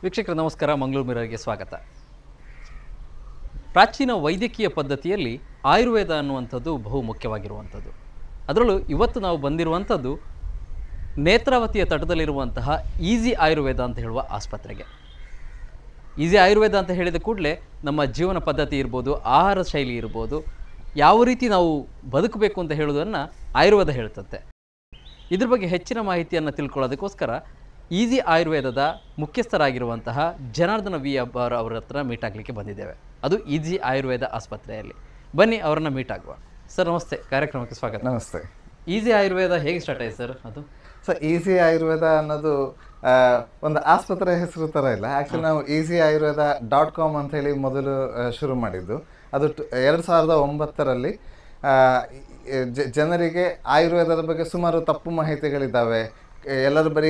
ವೀಕ್ಷಕರು ನಮಸ್ಕಾರ, ಮಂಗಳೂರು ಮಿರರ್ಗೆ ಸ್ವಾಗತ. ಪ್ರಾಚೀನ ವೈದ್ಯಕೀಯ ಪದ್ಧತಿಯಲ್ಲಿ ಆಯುರ್ವೇದ ಅನ್ನುವಂಥದ್ದು ಬಹು ಮುಖ್ಯವಾಗಿರುವಂಥದ್ದು. ಅದರಲ್ಲೂ ಇವತ್ತು ನಾವು ಬಂದಿರುವಂಥದ್ದು ನೇತ್ರಾವತಿಯ ತಟದಲ್ಲಿರುವಂತಹ ಈಸಿ ಆಯುರ್ವೇದ ಅಂತ ಹೇಳುವ ಆಸ್ಪತ್ರೆಗೆ. ಈಸಿ ಆಯುರ್ವೇದ ಅಂತ ಹೇಳಿದ ಕೂಡಲೇ ನಮ್ಮ ಜೀವನ ಪದ್ಧತಿ ಇರ್ಬೋದು, ಆಹಾರ ಶೈಲಿ ಇರ್ಬೋದು, ಯಾವ ರೀತಿ ನಾವು ಬದುಕಬೇಕು ಅಂತ ಹೇಳೋದನ್ನು ಆಯುರ್ವೇದ ಹೇಳ್ತಂತೆ. ಇದ್ರ ಬಗ್ಗೆ ಹೆಚ್ಚಿನ ಮಾಹಿತಿಯನ್ನು ತಿಳ್ಕೊಳ್ಳೋದಕ್ಕೋಸ್ಕರ ಈಸಿ ಆಯುರ್ವೇದದ ಮುಖ್ಯಸ್ಥರಾಗಿರುವಂತಹ ಜನಾರ್ದನ ವಿ ಅವರ ಹತ್ರ ಮೀಟ್ ಆಗಲಿಕ್ಕೆ ಬಂದಿದ್ದೇವೆ. ಅದು ಈಸಿ ಆಯುರ್ವೇದ ಆಸ್ಪತ್ರೆಯಲ್ಲಿ. ಬನ್ನಿ ಅವರನ್ನು ಮೀಟ್ ಆಗುವ. ಸರ್ ನಮಸ್ತೆ, ಕಾರ್ಯಕ್ರಮಕ್ಕೆ ಸ್ವಾಗತ. ನಮಸ್ತೆ. ಈಸಿ ಆಯುರ್ವೇದ ಹೇಗೆ ಸ್ಟಾರ್ಟ್ ಆಯ್ತು ಸರ್? ಅದು ಸರ್ ಈಸಿ ಆಯುರ್ವೇದ ಅನ್ನೋದು ಒಂದು ಆಸ್ಪತ್ರೆ ಹೆಸರು ಥರ ಇಲ್ಲ. ಆ್ಯಕ್ಚುಲಿ ನಾವು easyayurveda.com ಅಂತ ಹೇಳಿ ಮೊದಲು ಶುರು ಮಾಡಿದ್ದು. ಅದು 2009ರಲ್ಲಿ ಜನರಿಗೆ ಆಯುರ್ವೇದದ ಬಗ್ಗೆ ಸುಮಾರು ತಪ್ಪು ಮಾಹಿತಿಗಳಿದ್ದಾವೆ. ಎಲ್ಲರೂ ಬರೀ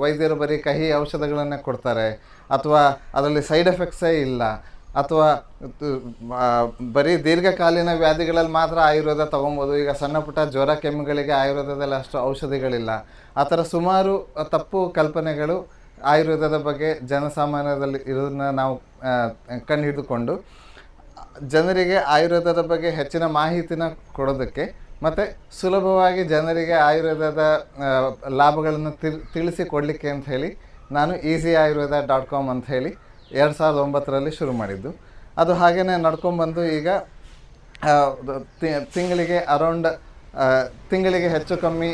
ವೈದ್ಯರು ಬರೀ ಕಹಿ ಔಷಧಗಳನ್ನೇ ಕೊಡ್ತಾರೆ, ಅಥವಾ ಅದರಲ್ಲಿ ಸೈಡ್ ಎಫೆಕ್ಟ್ಸೇ ಇಲ್ಲ, ಅಥವಾ ಬರೀ ದೀರ್ಘಕಾಲೀನ ವ್ಯಾಧಿಗಳಲ್ಲಿ ಮಾತ್ರ ಆಯುರ್ವೇದ ತೊಗೊಬೋದು. ಈಗ ಸಣ್ಣ ಪುಟ್ಟ ಜ್ವರ ಕೆಮ್ಮುಗಳಿಗೆ ಆಯುರ್ವೇದದಲ್ಲಿ ಅಷ್ಟು ಔಷಧಿಗಳಿಲ್ಲ. ಆ ಥರ ಸುಮಾರು ತಪ್ಪು ಕಲ್ಪನೆಗಳು ಆಯುರ್ವೇದದ ಬಗ್ಗೆ ಜನಸಾಮಾನ್ಯದಲ್ಲಿ ಇರೋದನ್ನ ನಾವು ಕಂಡು ಹಿಡಿದುಕೊಂಡು ಜನರಿಗೆ ಆಯುರ್ವೇದದ ಬಗ್ಗೆ ಹೆಚ್ಚಿನ ಮಾಹಿತಿನ ಕೊಡೋದಕ್ಕೆ ಮತ್ತು ಸುಲಭವಾಗಿ ಜನರಿಗೆ ಆಯುರ್ವೇದದ ಲಾಭಗಳನ್ನು ತಿಳಿಸಿಕೊಡಲಿಕ್ಕೆ ಅಂತ ಹೇಳಿ ನಾನು easyayurveda.com ಅಂತ ಹೇಳಿ 2009ರಲ್ಲಿ ಶುರು ಮಾಡಿದ್ದು. ಅದು ಹಾಗೆಯೇ ನಡ್ಕೊಂಡ್ಬಂದು ಈಗ ತಿಂಗಳಿಗೆ ಹೆಚ್ಚು ಕಮ್ಮಿ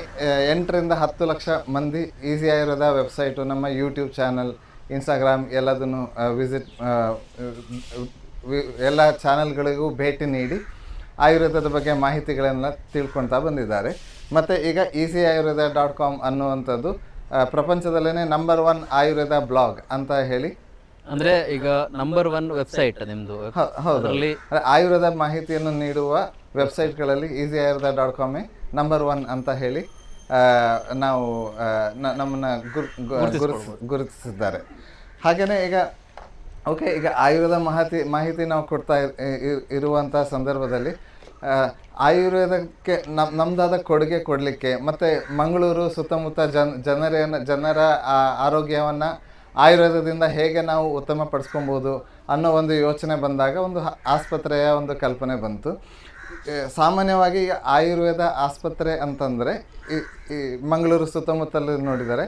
8ರಿಂದ 10 ಲಕ್ಷ ಮಂದಿ ಈಸಿ ಆಯುರ್ವೇದ ವೆಬ್ಸೈಟು, ನಮ್ಮ ಯೂಟ್ಯೂಬ್ ಚಾನಲ್, ಇನ್ಸ್ಟಾಗ್ರಾಮ್ ಎಲ್ಲದನ್ನು ಎಲ್ಲ ಚಾನಲ್ಗಳಿಗೂ ಭೇಟಿ ನೀಡಿ ಆಯುರ್ವೇದದ ಬಗ್ಗೆ ಮಾಹಿತಿಗಳನ್ನು ತಿಳ್ಕೊಳ್ತಾ ಬಂದಿದ್ದಾರೆ. ಮತ್ತು ಈಗ easyayurveda.com ಅನ್ನುವಂಥದ್ದು ಪ್ರಪಂಚದಲ್ಲೇ ನಂಬರ್ 1 ಆಯುರ್ವೇದ ಬ್ಲಾಗ್ ಅಂತ ಹೇಳಿ, ಅಂದರೆ ಈಗ ನಂಬರ್ 1 ವೆಬ್ಸೈಟ್ ನಿಮ್ಮದು. ಹೌದು, ಆಯುರ್ವೇದ ಮಾಹಿತಿಯನ್ನು ನೀಡುವ ವೆಬ್ಸೈಟ್ಗಳಲ್ಲಿ easyayurveda.com ನಂಬರ್ 1 ಅಂತ ಹೇಳಿ ನಾವು ನಮ್ಮನ್ನು ಗುರುತಿಸಿದ್ದಾರೆ. ಹಾಗೆಯೇ ಈಗ ಆಯುರ್ವೇದ ಮಾಹಿತಿ ನಾವು ಕೊಡ್ತಾ ಇರುವಂಥ ಸಂದರ್ಭದಲ್ಲಿ ಆಯುರ್ವೇದಕ್ಕೆ ನಮ್ಮದಾದ ಕೊಡುಗೆ ಕೊಡಲಿಕ್ಕೆ ಮತ್ತು ಮಂಗಳೂರು ಸುತ್ತಮುತ್ತ ಜನರ ಆರೋಗ್ಯವನ್ನು ಆಯುರ್ವೇದದಿಂದ ಹೇಗೆ ನಾವು ಉತ್ತಮಪಡಿಸ್ಕೊಬೋದು ಅನ್ನೋ ಒಂದು ಯೋಚನೆ ಬಂದಾಗ ಒಂದು ಆಸ್ಪತ್ರೆಯ ಒಂದು ಕಲ್ಪನೆ ಬಂತು. ಸಾಮಾನ್ಯವಾಗಿ ಆಯುರ್ವೇದ ಆಸ್ಪತ್ರೆ ಅಂತಂದರೆ ಈ ಮಂಗಳೂರು ಸುತ್ತಮುತ್ತಲು ನೋಡಿದರೆ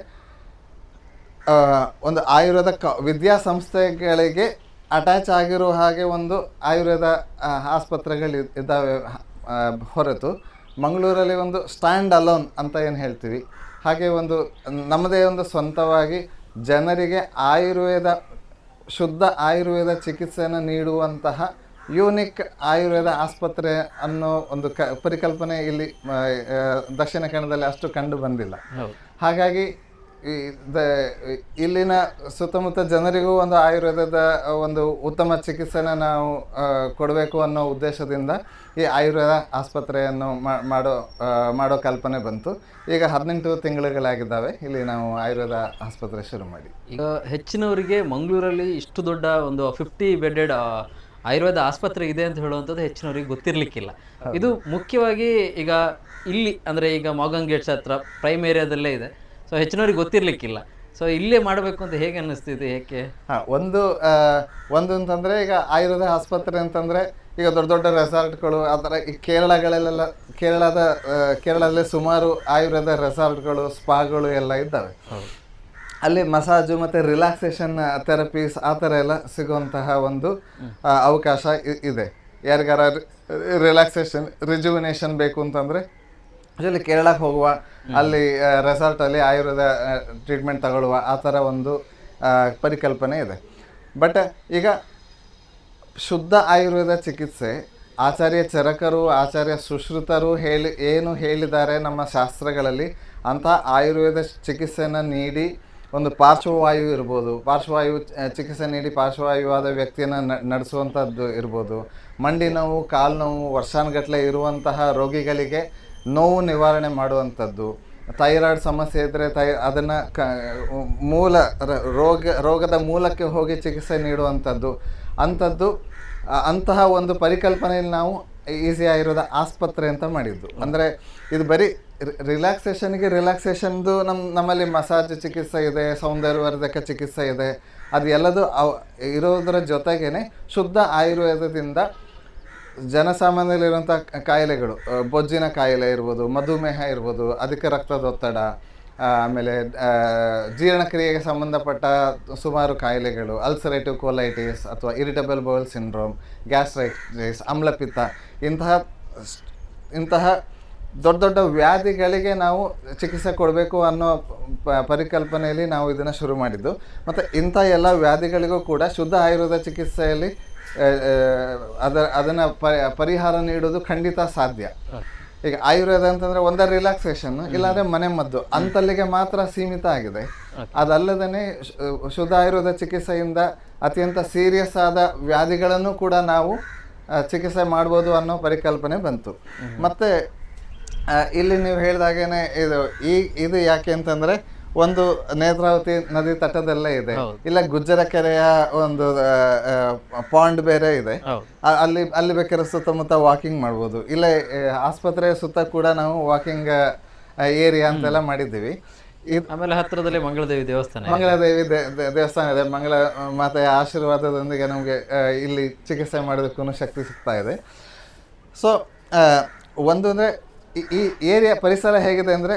ಒಂದು ಆಯುರ್ವೇದ ವಿದ್ಯಾಸಂಸ್ಥೆಗಳಿಗೆ ಅಟ್ಯಾಚ್ ಆಗಿರೋ ಹಾಗೆ ಒಂದು ಆಯುರ್ವೇದ ಆಸ್ಪತ್ರೆಗಳು ಇದ್ದಾವೆ ಹೊರತು ಮಂಗಳೂರಲ್ಲಿ ಒಂದು ಸ್ಟ್ಯಾಂಡ್ ಅಲೋನ್ ಅಂತ ಏನು ಹೇಳ್ತೀವಿ, ಹಾಗೆ ಒಂದು ನಮ್ಮದೇ ಒಂದು ಸ್ವಂತವಾಗಿ ಜನರಿಗೆ ಶುದ್ಧ ಆಯುರ್ವೇದ ಚಿಕಿತ್ಸೆಯನ್ನು ನೀಡುವಂತಹ ಯೂನಿಕ್ ಆಯುರ್ವೇದ ಆಸ್ಪತ್ರೆ ಅನ್ನೋ ಒಂದು ಪರಿಕಲ್ಪನೆ ಇಲ್ಲಿ ದಕ್ಷಿಣ ಕನ್ನಡದಲ್ಲಿ ಅಷ್ಟು ಕಂಡು ಬಂದಿಲ್ಲ. ಹಾಗಾಗಿ ಇಲ್ಲಿನ ಸುತ್ತಮುತ್ತ ಜನರಿಗೂ ಒಂದು ಆಯುರ್ವೇದದ ಒಂದು ಉತ್ತಮ ಚಿಕಿತ್ಸೆನ ನಾವು ಕೊಡಬೇಕು ಅನ್ನೋ ಉದ್ದೇಶದಿಂದ ಈ ಆಯುರ್ವೇದ ಆಸ್ಪತ್ರೆಯನ್ನು ಮಾಡೋ ಕಲ್ಪನೆ ಬಂತು. ಈಗ 18 ತಿಂಗಳುಗಳಾಗಿದ್ದಾವೆ ಇಲ್ಲಿ ನಾವು ಆಯುರ್ವೇದ ಆಸ್ಪತ್ರೆ ಶುರು ಮಾಡಿ. ಈಗ ಹೆಚ್ಚಿನವರಿಗೆ ಮಂಗಳೂರಲ್ಲಿ ಇಷ್ಟು ದೊಡ್ಡ ಒಂದು 50 ಬೆಡ್ಡೆಡ್ ಆಯುರ್ವೇದ ಆಸ್ಪತ್ರೆ ಇದೆ ಅಂತ ಹೇಳುವಂಥದ್ದು ಹೆಚ್ಚಿನವರಿಗೆ ಗೊತ್ತಿರಲಿಕ್ಕಿಲ್ಲ. ಇದು ಮುಖ್ಯವಾಗಿ ಈಗ ಇಲ್ಲಿ ಅಂದರೆ ಈಗ ಮಾಗನ್ ಗೇಟ್ಸ್ ಹತ್ರ ಪ್ರೈಮ್ ಏರಿಯಾದಲ್ಲೇ ಇದೆ. ಸೊ ಹೆಚ್ಚಿನವ್ರಿಗೆ ಗೊತ್ತಿರಲಿಕ್ಕಿಲ್ಲ. ಸೊ ಇಲ್ಲೇ ಮಾಡಬೇಕು ಅಂತ ಹೇಗೆ ಅನ್ನಿಸ್ತಿದೆ, ಏಕೆ? ಒಂದು ಅಂತಂದರೆ ಈಗ ಆಯುರ್ವೇದ ಆಸ್ಪತ್ರೆ ಅಂತಂದರೆ ಈಗ ದೊಡ್ಡ ದೊಡ್ಡ ರೆಸಾರ್ಟ್ಗಳು ಆ ಥರ ಈ ಕೇರಳದಲ್ಲಿ ಸುಮಾರು ಆಯುರ್ವೇದ ರೆಸಾರ್ಟ್ಗಳು, ಸ್ಪಾಗಳು ಎಲ್ಲ ಇದ್ದಾವೆ. ಅಲ್ಲಿ ಮಸಾಜು ಮತ್ತು ರಿಲ್ಯಾಕ್ಸೇಷನ್ ಥೆರಪೀಸ್ ಆ ಥರ ಎಲ್ಲ ಸಿಗುವಂತಹ ಒಂದು ಅವಕಾಶ ಇದೆ. ಯಾರಿಗಾರ ರಿಲ್ಯಾಕ್ಸೇಷನ್ ರಿಜುವಿನೇಷನ್ ಬೇಕು ಅಂತಂದರೆ ಆ್ಯಕ್ಚುಲಿ ಕೇರಳಕ್ಕೆ ಹೋಗುವ, ಅಲ್ಲಿ ರೆಸಾರ್ಟಲ್ಲಿ ಆಯುರ್ವೇದ ಟ್ರೀಟ್ಮೆಂಟ್ ತಗೊಳ್ಳುವ ಆ ಥರ ಒಂದು ಪರಿಕಲ್ಪನೆ ಇದೆ. ಬಟ್ ಈಗ ಶುದ್ಧ ಆಯುರ್ವೇದ ಚಿಕಿತ್ಸೆ ಆಚಾರ್ಯ ಚರಕರು, ಆಚಾರ್ಯ ಸುಶ್ರುತರು ಏನು ಹೇಳಿದ್ದಾರೆ ನಮ್ಮ ಶಾಸ್ತ್ರಗಳಲ್ಲಿ, ಅಂಥ ಆಯುರ್ವೇದ ಚಿಕಿತ್ಸೆಯನ್ನು ನೀಡಿ ಒಂದು ಪಾರ್ಶ್ವವಾಯು ಇರ್ಬೋದು, ಪಾರ್ಶ್ವವಾಯು ಚಿಕಿತ್ಸೆ ನೀಡಿ ಪಾರ್ಶ್ವವಾಯುವಾದ ವ್ಯಕ್ತಿಯನ್ನು ನಡೆಸುವಂಥದ್ದು ಇರ್ಬೋದು, ಮಂಡಿ ನೋವು, ಕಾಲು ನೋವು ವರ್ಷಾನುಗಟ್ಟಲೆ ಇರುವಂತಹ ರೋಗಿಗಳಿಗೆ ನೋವು ನಿವಾರಣೆ ಮಾಡುವಂಥದ್ದು, ಥೈರಾಯ್ಡ್ ಸಮಸ್ಯೆ ಇದ್ದರೆ ಅದನ್ನು ರೋಗದ ಮೂಲಕ್ಕೆ ಹೋಗಿ ಚಿಕಿತ್ಸೆ ನೀಡುವಂಥದ್ದು ಅಂತಹ ಒಂದು ಪರಿಕಲ್ಪನೆಯಲ್ಲಿ ನಾವು ಈಸಿ ಆಯುರ್ವೇದ ಆಸ್ಪತ್ರೆ ಅಂತ ಮಾಡಿದ್ದು. ಅಂದರೆ ಇದು ಬರೀ ರಿಲ್ಯಾಕ್ಸೇಷನ್ದು ನಮ್ಮಲ್ಲಿ ಮಸಾಜ್ ಚಿಕಿತ್ಸೆ ಇದೆ, ಸೌಂದರ್ಯವರ್ಧಕ ಚಿಕಿತ್ಸೆ ಇದೆ, ಅದು ಎಲ್ಲದೂ ಇರೋದರ ಜೊತೆಗೇನೆ ಶುದ್ಧ ಆಯುರ್ವೇದದಿಂದ ಜನಸಾಮಾನ್ಯದಲ್ಲಿರುವಂಥ ಕಾಯಿಲೆಗಳು, ಬೊಜ್ಜಿನ ಕಾಯಿಲೆ ಇರ್ಬೋದು, ಮಧುಮೇಹ ಇರ್ಬೋದು, ಅಧಿಕ ರಕ್ತದೊತ್ತಡ, ಆಮೇಲೆ ಜೀರ್ಣಕ್ರಿಯೆಗೆ ಸಂಬಂಧಪಟ್ಟ ಸುಮಾರು ಕಾಯಿಲೆಗಳು, ಅಲ್ಸರೇಟಿವ್ ಕೋಲೈಟಿಸ್ ಅಥವಾ ಇರಿಟಬಲ್ ಬೌಲ್ ಸಿಂಡ್ರೋಮ್, ಗ್ಯಾಸ್ಟ್ರೈಟಿಸ್, ಆಮ್ಲಪಿತ್ತ, ಇಂತಹ ದೊಡ್ಡ ದೊಡ್ಡ ವ್ಯಾಧಿಗಳಿಗೆ ನಾವು ಚಿಕಿತ್ಸೆ ಕೊಡಬೇಕು ಅನ್ನೋ ಪರಿಕಲ್ಪನೆಯಲ್ಲಿ ನಾವು ಇದನ್ನು ಶುರು ಮಾಡಿದ್ದು. ಮತ್ತು ಇಂಥ ಎಲ್ಲ ವ್ಯಾಧಿಗಳಿಗೂ ಕೂಡ ಶುದ್ಧ ಆಯುರ್ವೇದ ಚಿಕಿತ್ಸೆಯಲ್ಲಿ ಅದನ್ನು ಪರಿಹಾರ ನೀಡೋದು ಖಂಡಿತ ಸಾಧ್ಯ. ಈಗ ಆಯುರ್ವೇದ ಅಂತಂದರೆ ಒಂದೇ ರಿಲ್ಯಾಕ್ಸೇಷನ್, ಇಲ್ಲಾಂದರೆ ಮನೆ ಮದ್ದು ಅಂತಲ್ಲಿಗೆ ಮಾತ್ರ ಸೀಮಿತ ಆಗಿದೆ. ಅದಲ್ಲದೇ ಶುದ್ಧ ಆಯುರ್ವೇದ ಚಿಕಿತ್ಸೆಯಿಂದ ಅತ್ಯಂತ ಸೀರಿಯಸ್ ಆದ ವ್ಯಾಧಿಗಳನ್ನು ಕೂಡ ನಾವು ಚಿಕಿತ್ಸೆ ಮಾಡ್ಬೋದು ಅನ್ನೋ ಪರಿಕಲ್ಪನೆ ಬಂತು. ಮತ್ತು ಇಲ್ಲಿ ನೀವು ಹೇಳಿದಾಗೇನೆ ಇದು ಯಾಕೆ ಅಂತಂದರೆ, ಒಂದು ನೇತ್ರಾವತಿ ನದಿ ತಟದಲ್ಲೇ ಇದೆ, ಇಲ್ಲ ಗುಜ್ಜರ ಕೆರೆಯ ಒಂದು ಪಾಂಡ್ ಬೇರೆ ಇದೆ, ಅಲ್ಲಿ ಬೇಕಾದ್ರೆ ಸುತ್ತಮುತ್ತ ವಾಕಿಂಗ್ ಮಾಡ್ಬೋದು. ಇಲ್ಲ ಆಸ್ಪತ್ರೆಯ ಸುತ್ತ ಕೂಡ ನಾವು ವಾಕಿಂಗ್ ಏರಿಯಾ ಅಂತೆಲ್ಲ ಮಾಡಿದ್ದೀವಿ. ಆಮೇಲೆ ಹತ್ತಿರದಲ್ಲಿ ಮಂಗಳದೇವಿ ದೇವಸ್ಥಾನ ಇದೆ. ಮಂಗಳ ಮಾತೆಯ ಆಶೀರ್ವಾದದೊಂದಿಗೆ ನಮಗೆ ಇಲ್ಲಿ ಚಿಕಿತ್ಸೆ ಮಾಡೋದಕ್ಕೂ ಶಕ್ತಿ ಸಿಗ್ತಾ ಇದೆ. ಸೊ ಒಂದು ಅಂದರೆ ಈ ಏರಿಯಾ ಪರಿಸರ ಹೇಗಿದೆ ಅಂದರೆ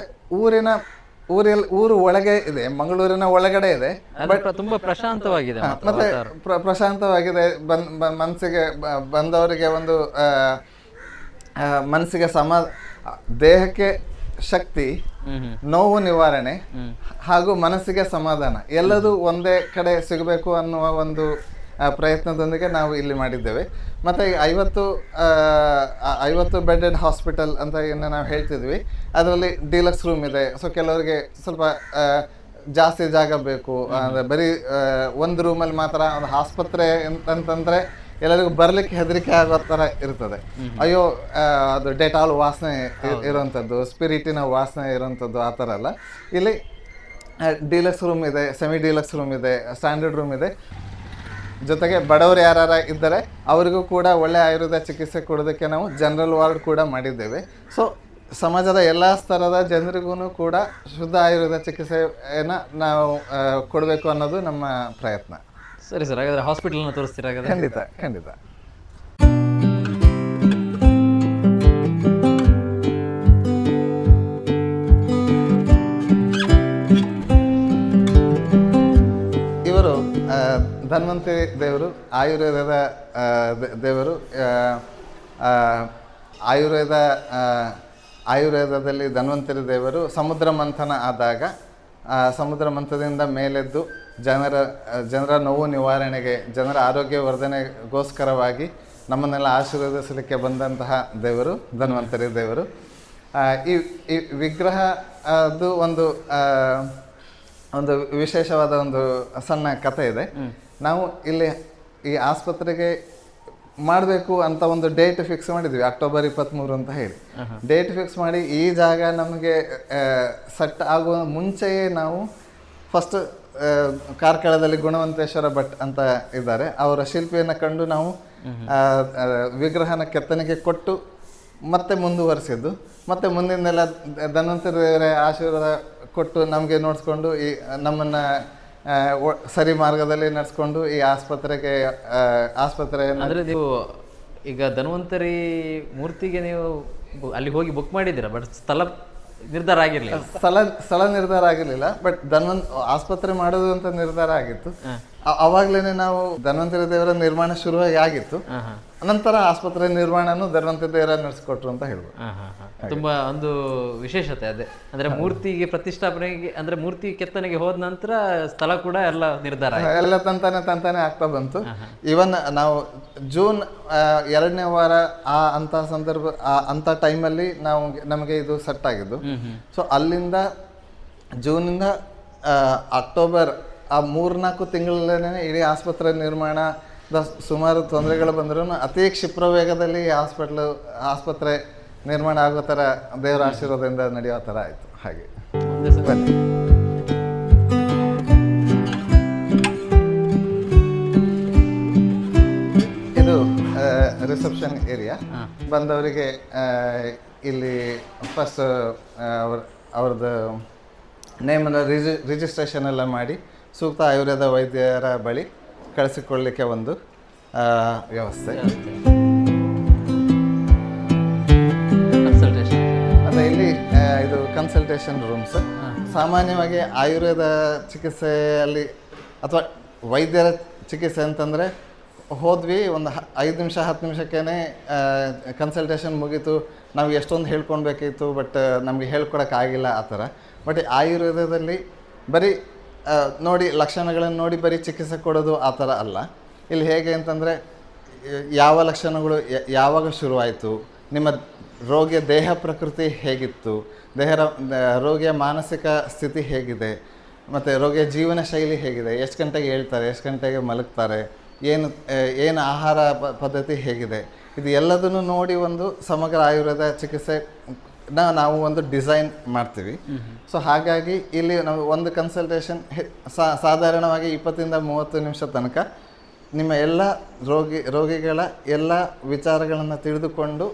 ಊರು ಒಳಗೆ ಇದೆ, ಮಂಗಳೂರಿನ ಒಳಗಡೆ ಇದೆ, ಬಟ್ ತುಂಬಾ ಪ್ರಶಾಂತವಾಗಿದೆ. ಮತ್ತೆ ಪ್ರಶಾಂತವಾಗಿದೆ. ಮನಸ್ಸಿಗೆ ಬಂದವರಿಗೆ ಒಂದು ಮನಸ್ಸಿಗೆ ದೇಹಕ್ಕೆ ಶಕ್ತಿ, ನೋವು ನಿವಾರಣೆ ಹಾಗೂ ಮನಸ್ಸಿಗೆ ಸಮಾಧಾನ ಎಲ್ಲದೂ ಒಂದೇ ಕಡೆ ಸಿಗಬೇಕು ಅನ್ನುವ ಒಂದು ಪ್ರಯತ್ನದೊಂದಿಗೆ ನಾವು ಇಲ್ಲಿ ಮಾಡಿದ್ದೇವೆ. ಮತ್ತು ಈಗ 50 ಬೆಡೆಡ್ ಹಾಸ್ಪಿಟಲ್ ಅಂತ ಏನು ನಾವು ಹೇಳ್ತಿದ್ವಿ, ಅದರಲ್ಲಿ ಡಿಲಕ್ಸ್ ರೂಮ್ ಇದೆ. ಸೊ ಕೆಲವರಿಗೆ ಸ್ವಲ್ಪ ಜಾಸ್ತಿ ಜಾಗ ಬೇಕು, ಅಂದರೆ ಬರೀ ಒಂದು ರೂಮಲ್ಲಿ ಮಾತ್ರ ಒಂದು ಆಸ್ಪತ್ರೆ ಅಂತಂದರೆ ಎಲ್ಲರಿಗೂ ಬರಲಿಕ್ಕೆ ಹೆದರಿಕೆ ಆಗೋ ಥರ ಇರ್ತದೆ. ಅಯ್ಯೋ ಅದು ಡೆಟಾಲ್ ವಾಸನೆ ಇರೋವಂಥದ್ದು, ಸ್ಪಿರಿಟಿನ ವಾಸನೆ ಇರೋವಂಥದ್ದು ಆ ಥರ ಅಲ್ಲ. ಇಲ್ಲಿ ಡಿಲಕ್ಸ್ ರೂಮ್ ಇದೆ, ಸೆಮಿ ಡಿಲಕ್ಸ್ ರೂಮ್ ಇದೆ, ಸ್ಟ್ಯಾಂಡರ್ಡ್ ರೂಮ್ ಇದೆ. ಜೊತೆಗೆ ಬಡವರು ಯಾರು ಇದ್ದರೆ ಅವರಿಗೂ ಕೂಡ ಒಳ್ಳೆ ಆಯುರ್ವೇದ ಚಿಕಿತ್ಸೆ ಕೊಡೋದಕ್ಕೆ ನಾವು ಜನರಲ್ ವಾರ್ಡ್ ಕೂಡ ಮಾಡಿದ್ದೇವೆ. ಸೊ ಸಮಾಜದ ಎಲ್ಲ ಸ್ತರದ ಜನರಿಗೂ ಕೂಡ ಶುದ್ಧ ಆಯುರ್ವೇದ ಚಿಕಿತ್ಸೆಯನ್ನು ನಾವು ಕೊಡಬೇಕು ಅನ್ನೋದು ನಮ್ಮ ಪ್ರಯತ್ನ. ಸರಿ ಸರ್, ಹಾಗಾದರೆ ಹಾಸ್ಪಿಟಲ್ನ ತೋರಿಸ್ತೀರಾ? ಖಂಡಿತ. ಇವರು ಧನ್ವಂತರಿ ದೇವರು, ಆಯುರ್ವೇದದ ದೇವರು. ಆಯುರ್ವೇದದಲ್ಲಿ ಧನ್ವಂತರಿ ದೇವರು ಸಮುದ್ರ ಮಂಥನ ಆದಾಗ ಸಮುದ್ರ ಮಂಥನದಿಂದ ಮೇಲೆದ್ದು ಜನರ ನೋವು ನಿವಾರಣೆಗೆ, ಜನರ ಆರೋಗ್ಯ ವರ್ಧನೆಗೋಸ್ಕರವಾಗಿ ನಮ್ಮನ್ನೆಲ್ಲ ಆಶೀರ್ವದಿಸಲಿಕ್ಕೆ ಬಂದಂತಹ ದೇವರು ಧನ್ವಂತರಿ ದೇವರು. ಈ ವಿಗ್ರಹ ಅದು ಒಂದು ವಿಶೇಷವಾದ ಒಂದು ಸಣ್ಣ ಕಥೆ ಇದೆ. ನಾವು ಇಲ್ಲಿ ಈ ಆಸ್ಪತ್ರೆಗೆ ಮಾಡಬೇಕು ಅಂತ ಒಂದು ಡೇಟ್ ಫಿಕ್ಸ್ ಮಾಡಿದ್ವಿ, ಅಕ್ಟೋಬರ್ 23 ಅಂತ ಹೇಳಿ. ಡೇಟ್ ಫಿಕ್ಸ್ ಮಾಡಿ ಈ ಜಾಗ ನಮಗೆ ಸೆಟ್ ಆಗುವ ಮುಂಚೆಯೇ ನಾವು ಫಸ್ಟ್ ಕಾರ್ಕಳದಲ್ಲಿ ಗುಣವಂತೇಶ್ವರ ಭಟ್ ಅಂತ ಇದ್ದಾರೆ, ಅವರ ಶಿಲ್ಪಿಯನ್ನು ಕಂಡು ನಾವು ವಿಗ್ರಹನ ಕೆತ್ತನೆಗೆ ಕೊಟ್ಟು ಮತ್ತೆ ಮುಂದುವರಿಸಿದ್ದು. ಮತ್ತು ಮುಂದಿನೆಲ್ಲ ಧನ್ವಂತರಿ ದೇವರ ಆಶೀರ್ವಾದ ಕೊಟ್ಟು ನಮಗೆ ನೋಡಿಸ್ಕೊಂಡು ಈ ನಮ್ಮನ್ನು ಸರಿ ಮಾರ್ಗದಲ್ಲಿ ನಡೆಸ್ಕೊಂಡು ಈ ಆಸ್ಪತ್ರೆ ಅಂದರೆ ನೀವು ಈಗ ಧನ್ವಂತರಿ ಮೂರ್ತಿಗೆ ನೀವು ಅಲ್ಲಿ ಹೋಗಿ ಬುಕ್ ಮಾಡಿದ್ದೀರಾ, ಬಟ್ ಸ್ಥಳ ನಿರ್ಧಾರ ಆಗಿರಲಿಲ್ಲ. ಸ್ಥಳ ನಿರ್ಧಾರ ಆಗಿರಲಿಲ್ಲ, ಬಟ್ ಆಸ್ಪತ್ರೆ ಮಾಡೋದು ಅಂತ ನಿರ್ಧಾರ ಆಗಿತ್ತು. ಅವಾಗ್ಲೇನೆ ನಾವು ಧನ್ವಂತರಿ ದೇವರ ನಿರ್ಮಾಣ ಶುರುವಾಗಿ ಆಗಿತ್ತು. ನಂತರ ಆಸ್ಪತ್ರೆ ನಿರ್ಮಾಣನೂ ಧನ್ವಂತರಿ ದೇವರ ನಡೆಸಿಕೊಟ್ರು ಅಂತ ಹೇಳ್ಬೋದು. ತುಂಬಾ ಒಂದು ವಿಶೇಷತೆ ಅದೇ, ಅಂದ್ರೆ ಮೂರ್ತಿಗೆ ಪ್ರತಿಷ್ಠಾಪನೆಗೆ, ಅಂದ್ರೆ ಮೂರ್ತಿ ಕೆತ್ತನೆಗೆ ಹೋದ ನಂತರ ಸ್ಥಳ ಕೂಡ ಎಲ್ಲ ನಿರ್ಧಾರ ಎಲ್ಲ ತಂತಾನೆ ಆಗ್ತಾ ಬಂತು. ಇವನ್ ನಾವು ಜೂನ್ 2ನೇ ವಾರ ಅಂತ ಟೈಮಲ್ಲಿ ನಮಗೆ ಇದು ಸೆಟ್ ಆಗಿದ್ದು. ಸೊ ಅಲ್ಲಿಂದ ಜೂನಿಂದ ಅಕ್ಟೋಬರ್ ಆ 3-4 ತಿಂಗಳಲ್ಲೇ ಇಡೀ ಆಸ್ಪತ್ರೆ ನಿರ್ಮಾಣದ ಸುಮಾರು ತೊಂದರೆಗಳು ಬಂದರೂ ಅತಿ ಕ್ಷಿಪ್ರ ವೇಗದಲ್ಲಿ ಆಸ್ಪತ್ರೆ ನಿರ್ಮಾಣ ಆಗೋ ಥರ ದೇವರ ಆಶೀರ್ವಾದದಿಂದ ನಡೆಯೋ ಥರ ಆಯಿತು. ಹಾಗೆ ಇದು ರಿಸೆಪ್ಷನ್ ರಿಸೆಪ್ಷನ್ ಏರಿಯಾ. ಬಂದವರಿಗೆ ಇಲ್ಲಿ ಫಸ್ಟ್ ಅವ್ರದ್ದು ನೇಮನ್ನು ರಿಜಿಸ್ಟ್ರೇಷನ್ ಎಲ್ಲ ಮಾಡಿ ಸೂಕ್ತ ಆಯುರ್ವೇದ ವೈದ್ಯರ ಬಳಿ ಕಳಿಸಿಕೊಳ್ಳಲಿಕ್ಕೆ ಒಂದು ವ್ಯವಸ್ಥೆ. ಅದೇ ಇಲ್ಲಿ ಇದು ಕನ್ಸಲ್ಟೇಷನ್ ರೂಮ್ಸ್. ಸಾಮಾನ್ಯವಾಗಿ ಆಯುರ್ವೇದ ಚಿಕಿತ್ಸೆಯಲ್ಲಿ ಅಥವಾ ವೈದ್ಯರ ಚಿಕಿತ್ಸೆ ಅಂತಂದರೆ ಹೋದ್ವಿ ಒಂದು 5 ನಿಮಿಷ 10 ನಿಮಿಷಕ್ಕೇ ಕನ್ಸಲ್ಟೇಷನ್ ಮುಗೀತು, ನಾವು ಎಷ್ಟೊಂದು ಹೇಳ್ಕೊಳ್ಬೇಕಿತ್ತು, ಬಟ್ ನಮಗೆ ಹೇಳ್ಕೊಡೋಕ್ಕಾಗಿಲ್ಲ ಆ ಥರ. ಬಟ್ ಆಯುರ್ವೇದದಲ್ಲಿ ಬರೀ ನೋಡಿ ಲಕ್ಷಣಗಳನ್ನು ನೋಡಿ ಬರೀ ಚಿಕಿತ್ಸೆ ಕೊಡೋದು ಆ ಥರ ಅಲ್ಲ. ಇಲ್ಲಿ ಹೇಗೆ ಅಂತಂದರೆ ಯಾವ ಲಕ್ಷಣಗಳು ಯಾವಾಗ ಶುರುವಾಯಿತು, ನಿಮ್ಮ ರೋಗಿಯ ದೇಹ ಪ್ರಕೃತಿ ಹೇಗಿತ್ತು, ರೋಗಿಯ ಮಾನಸಿಕ ಸ್ಥಿತಿ ಹೇಗಿದೆ, ಮತ್ತು ರೋಗಿಯ ಜೀವನ ಶೈಲಿ ಹೇಗಿದೆ, ಎಷ್ಟು ಗಂಟೆಗೆ ಹೇಳ್ತಾರೆ, ಎಷ್ಟು ಗಂಟೆಗೆ ಮಲಗ್ತಾರೆ, ಏನು ಆಹಾರ ಪದ್ಧತಿ ಹೇಗಿದೆ, ಇದು ಎಲ್ಲದನ್ನು ನೋಡಿ ಒಂದು ಸಮಗ್ರ ಆಯುರ್ವೇದ ಚಿಕಿತ್ಸೆ ನಾವು ಒಂದು ಡಿಸೈನ್ ಮಾಡ್ತೀವಿ. ಸೊ ಹಾಗಾಗಿ ಇಲ್ಲಿ ನಾವು ಒಂದು ಕನ್ಸಲ್ಟೇಷನ್ ಸಾಧಾರಣವಾಗಿ 20-30 ನಿಮಿಷ ತನಕ ನಿಮ್ಮ ಎಲ್ಲ ರೋಗಿಗಳ ಎಲ್ಲ ವಿಚಾರಗಳನ್ನು ತಿಳಿದುಕೊಂಡು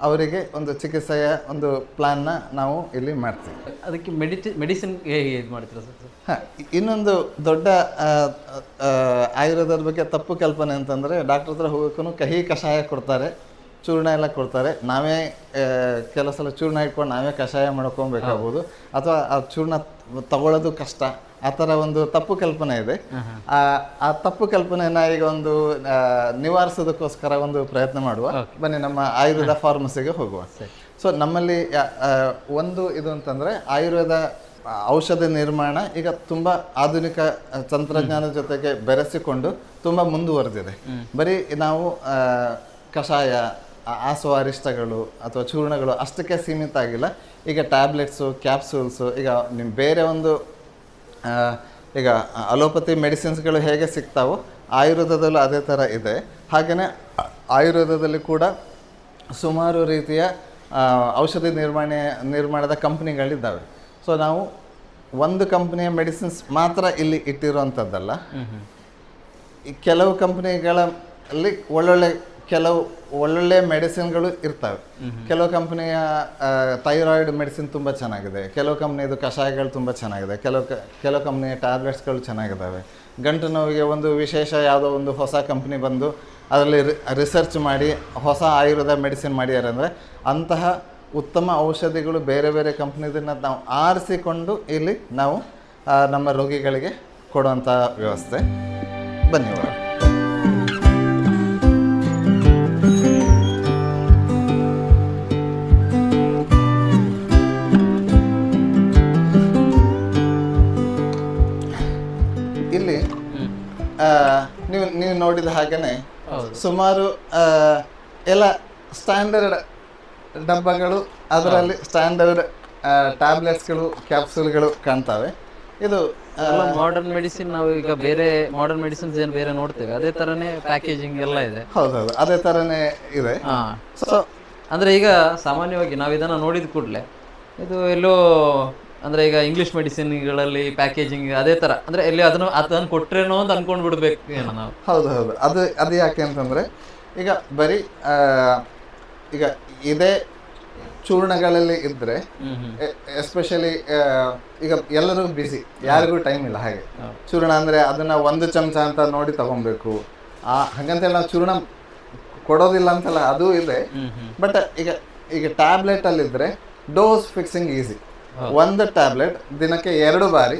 ಅವರಿಗೆ ಒಂದು ಚಿಕಿತ್ಸೆಯ ಒಂದು ಪ್ಲಾನ್ನ ನಾವು ಇಲ್ಲಿ ಮಾಡ್ತೀವಿ. ಅದಕ್ಕೆ ಮೆಡಿಸಿನ್ ಹೇಗೆ ಇದು ಮಾಡ್ತೀರಾ ಸರ್? ಹಾಂ, ಇನ್ನೊಂದು ದೊಡ್ಡ ಆಯುರ್ವೇದದ ಬಗ್ಗೆ ತಪ್ಪು ಕಲ್ಪನೆ ಅಂತಂದರೆ ಡಾಕ್ಟ್ರ್ ಹತ್ರ ಹೋಗೋಕ್ಕೂ ಕಹಿ ಕಷಾಯ ಕೊಡ್ತಾರೆ, ಚೂರ್ಣ ಎಲ್ಲ ಕೊಡ್ತಾರೆ. ನಾವೇ ಕೆಲವು ಸಲ ಚೂರ್ಣ ಇಟ್ಕೊಂಡು ನಾವೇ ಕಷಾಯ ಮಾಡ್ಕೊಬೇಕಾಗ್ಬೋದು, ಅಥವಾ ಆ ಚೂರ್ಣ ತಗೊಳ್ಳೋದು ಕಷ್ಟ, ಆ ಥರ ಒಂದು ತಪ್ಪು ಕಲ್ಪನೆ ಇದೆ. ಆ ತಪ್ಪು ಕಲ್ಪನೆಯನ್ನು ಈಗ ಒಂದು ನಿವಾರಿಸೋದಕ್ಕೋಸ್ಕರ ಒಂದು ಪ್ರಯತ್ನ ಮಾಡುವ. ಬನ್ನಿ ನಮ್ಮ ಆಯುರ್ವೇದ ಫಾರ್ಮಸಿಗೆ ಹೋಗುವ. ಸೊ ನಮ್ಮಲ್ಲಿ ಒಂದು ಇದು ಅಂತಂದರೆ ಆಯುರ್ವೇದ ಔಷಧ ನಿರ್ಮಾಣ ಈಗ ತುಂಬ ಆಧುನಿಕ ತಂತ್ರಜ್ಞಾನದ ಜೊತೆಗೆ ಬೆರೆಸಿಕೊಂಡು ತುಂಬ ಮುಂದುವರೆದಿದೆ. ಬರೀ ನಾವು ಕಷಾಯ, ಆಸೋ ಅರಿಷ್ಟಗಳು ಅಥವಾ ಚೂರ್ಣಗಳು ಅಷ್ಟಕ್ಕೆ ಸೀಮಿತ ಆಗಿಲ್ಲ. ಈಗ ಟ್ಯಾಬ್ಲೆಟ್ಸು, ಕ್ಯಾಪ್ಸೂಲ್ಸು, ಈಗ ನಿಮ್ಮ ಬೇರೆ ಒಂದು ಈಗ ಅಲೋಪತಿ ಮೆಡಿಸಿನ್ಸ್ಗಳು ಹೇಗೆ ಸಿಗ್ತಾವೋ ಆಯುರ್ವೇದದಲ್ಲೂ ಅದೇ ಥರ ಇದೆ. ಹಾಗೆಯೇ ಆಯುರ್ವೇದದಲ್ಲಿ ಕೂಡ ಸುಮಾರು ರೀತಿಯ ಔಷಧಿ ನಿರ್ಮಾಣದ ಕಂಪ್ನಿಗಳಿದ್ದಾವೆ. ಸೊ ನಾವು ಒಂದು ಕಂಪ್ನಿಯ ಮೆಡಿಸಿನ್ಸ್ ಮಾತ್ರ ಇಲ್ಲಿ ಇಟ್ಟಿರುವಂಥದ್ದಲ್ಲ. ಈ ಕೆಲವು ಕಂಪ್ನಿಗಳಲ್ಲಿ ಒಳ್ಳೊಳ್ಳೆ ಮೆಡಿಸಿನ್ಗಳು ಇರ್ತವೆ. ಕೆಲವು ಕಂಪ್ನಿಯ ಥೈರಾಯ್ಡ್ ಮೆಡಿಸಿನ್ ತುಂಬ ಚೆನ್ನಾಗಿದೆ, ಕೆಲವು ಕಂಪ್ನಿದು ಕಷಾಯಗಳು ತುಂಬ ಚೆನ್ನಾಗಿದೆ, ಕೆಲವು ಕಂಪ್ನಿಯ ಟ್ಯಾಬ್ಲೆಟ್ಸ್ಗಳು ಚೆನ್ನಾಗಿದ್ದಾವೆ. ಗಂಟು ನೋವಿಗೆ ಒಂದು ವಿಶೇಷ ಯಾವುದೋ ಒಂದು ಹೊಸ ಕಂಪ್ನಿ ಬಂದು ಅದರಲ್ಲಿ ರಿಸರ್ಚ್ ಮಾಡಿ ಹೊಸ ಆಯುರ್ವೇದ ಮೆಡಿಸಿನ್ ಮಾಡ್ಯಾರೆ ಅಂದರೆ ಅಂತಹ ಉತ್ತಮ ಔಷಧಿಗಳು ಬೇರೆ ಬೇರೆ ಕಂಪ್ನಿದನ್ನು ನಾವು ಆರಿಸಿಕೊಂಡು ಇಲ್ಲಿ ನಾವು ನಮ್ಮ ರೋಗಿಗಳಿಗೆ ಕೊಡುವಂಥ ವ್ಯವಸ್ಥೆ. ಬನ್ನಿ ಒಳಗೆ. ಇಲ್ಲಿ ನೀವು ನೋಡಿದ ಹಾಗೆಯೇ ಸುಮಾರು ಎಲ್ಲ ಸ್ಟ್ಯಾಂಡರ್ಡ್ ಡಬ್ಬಗಳು, ಅದರಲ್ಲಿ ಸ್ಟ್ಯಾಂಡರ್ಡ್ ಟ್ಯಾಬ್ಲೆಟ್ಸ್ಗಳು, ಕ್ಯಾಪ್ಸೂಲ್ಗಳು ಕಾಣ್ತವೆ. ಇದು ಮಾಡರ್ನ್ ಮೆಡಿಸಿನ್. ನಾವು ಈಗ ಬೇರೆ ಮಾಡರ್ನ್ ಮೆಡಿಸಿನ್ಸ್ ಏನು ಬೇರೆ ನೋಡ್ತೇವೆ, ಅದೇ ತರನೇ ಪ್ಯಾಕೇಜಿಂಗ್ ಎಲ್ಲ ಇದೆ. ಹೌದೌದು, ಅದೇ ತರನೇ ಇದೆ. ಸೊ ಅಂದ್ರೆ ಈಗ ಸಾಮಾನ್ಯವಾಗಿ ನಾವು ಇದನ್ನ ನೋಡಿದ ಕೂಡಲೇ ಇದು ಎಲ್ಲೋ ಅಂದ್ರೆ ಈಗ ಇಂಗ್ಲಿಷ್ ಮೆಡಿಸಿನ್ಗಳಲ್ಲಿ ಪ್ಯಾಕೇಜಿಂಗ್ ಅದೇ ತರ, ಅಂದ್ರೆ ಎಲ್ಲಿ ಅದನ್ನು ಕೊಟ್ರೇನೋ ಅಂತ ಅನ್ಕೊಂಡ್ ಬಿಡ್ಬೇಕು ಏನೋ ನಾವು. ಹೌದು, ಅದು ಯಾಕೆ ಅಂತಂದ್ರೆ ಈಗ ಬರೀ ಈಗ ಇದೇ ಚೂರ್ಣಗಳಲ್ಲಿ ಇದ್ರೆ ಎಸ್ಪೆಷಲಿ ಈಗ ಎಲ್ಲರೂ ಬಿಸಿ, ಯಾರಿಗೂ ಟೈಮ್ ಇಲ್ಲ. ಹಾಗೆ ಚೂರ್ಣ ಅಂದ್ರೆ ಅದನ್ನ 1 ಚಮಚ ಅಂತ ನೋಡಿ ತಗೊಬೇಕು. ಹಾಗಂತೇಳಿ ನಾವು ಚೂರ್ಣ ಕೊಡೋದಿಲ್ಲ ಅಂತಲ್ಲ, ಅದು ಇದೆ. ಬಟ್ ಈಗ ಟ್ಯಾಬ್ಲೆಟ್ ಅಲ್ಲಿದ್ರೆ ಡೋಸ್ ಫಿಕ್ಸಿಂಗ್ ಈಸಿ. ಒಂದು ಟ್ಯಾಬ್ಲೆಟ್ ದಿನಕ್ಕೆ 2 ಬಾರಿ,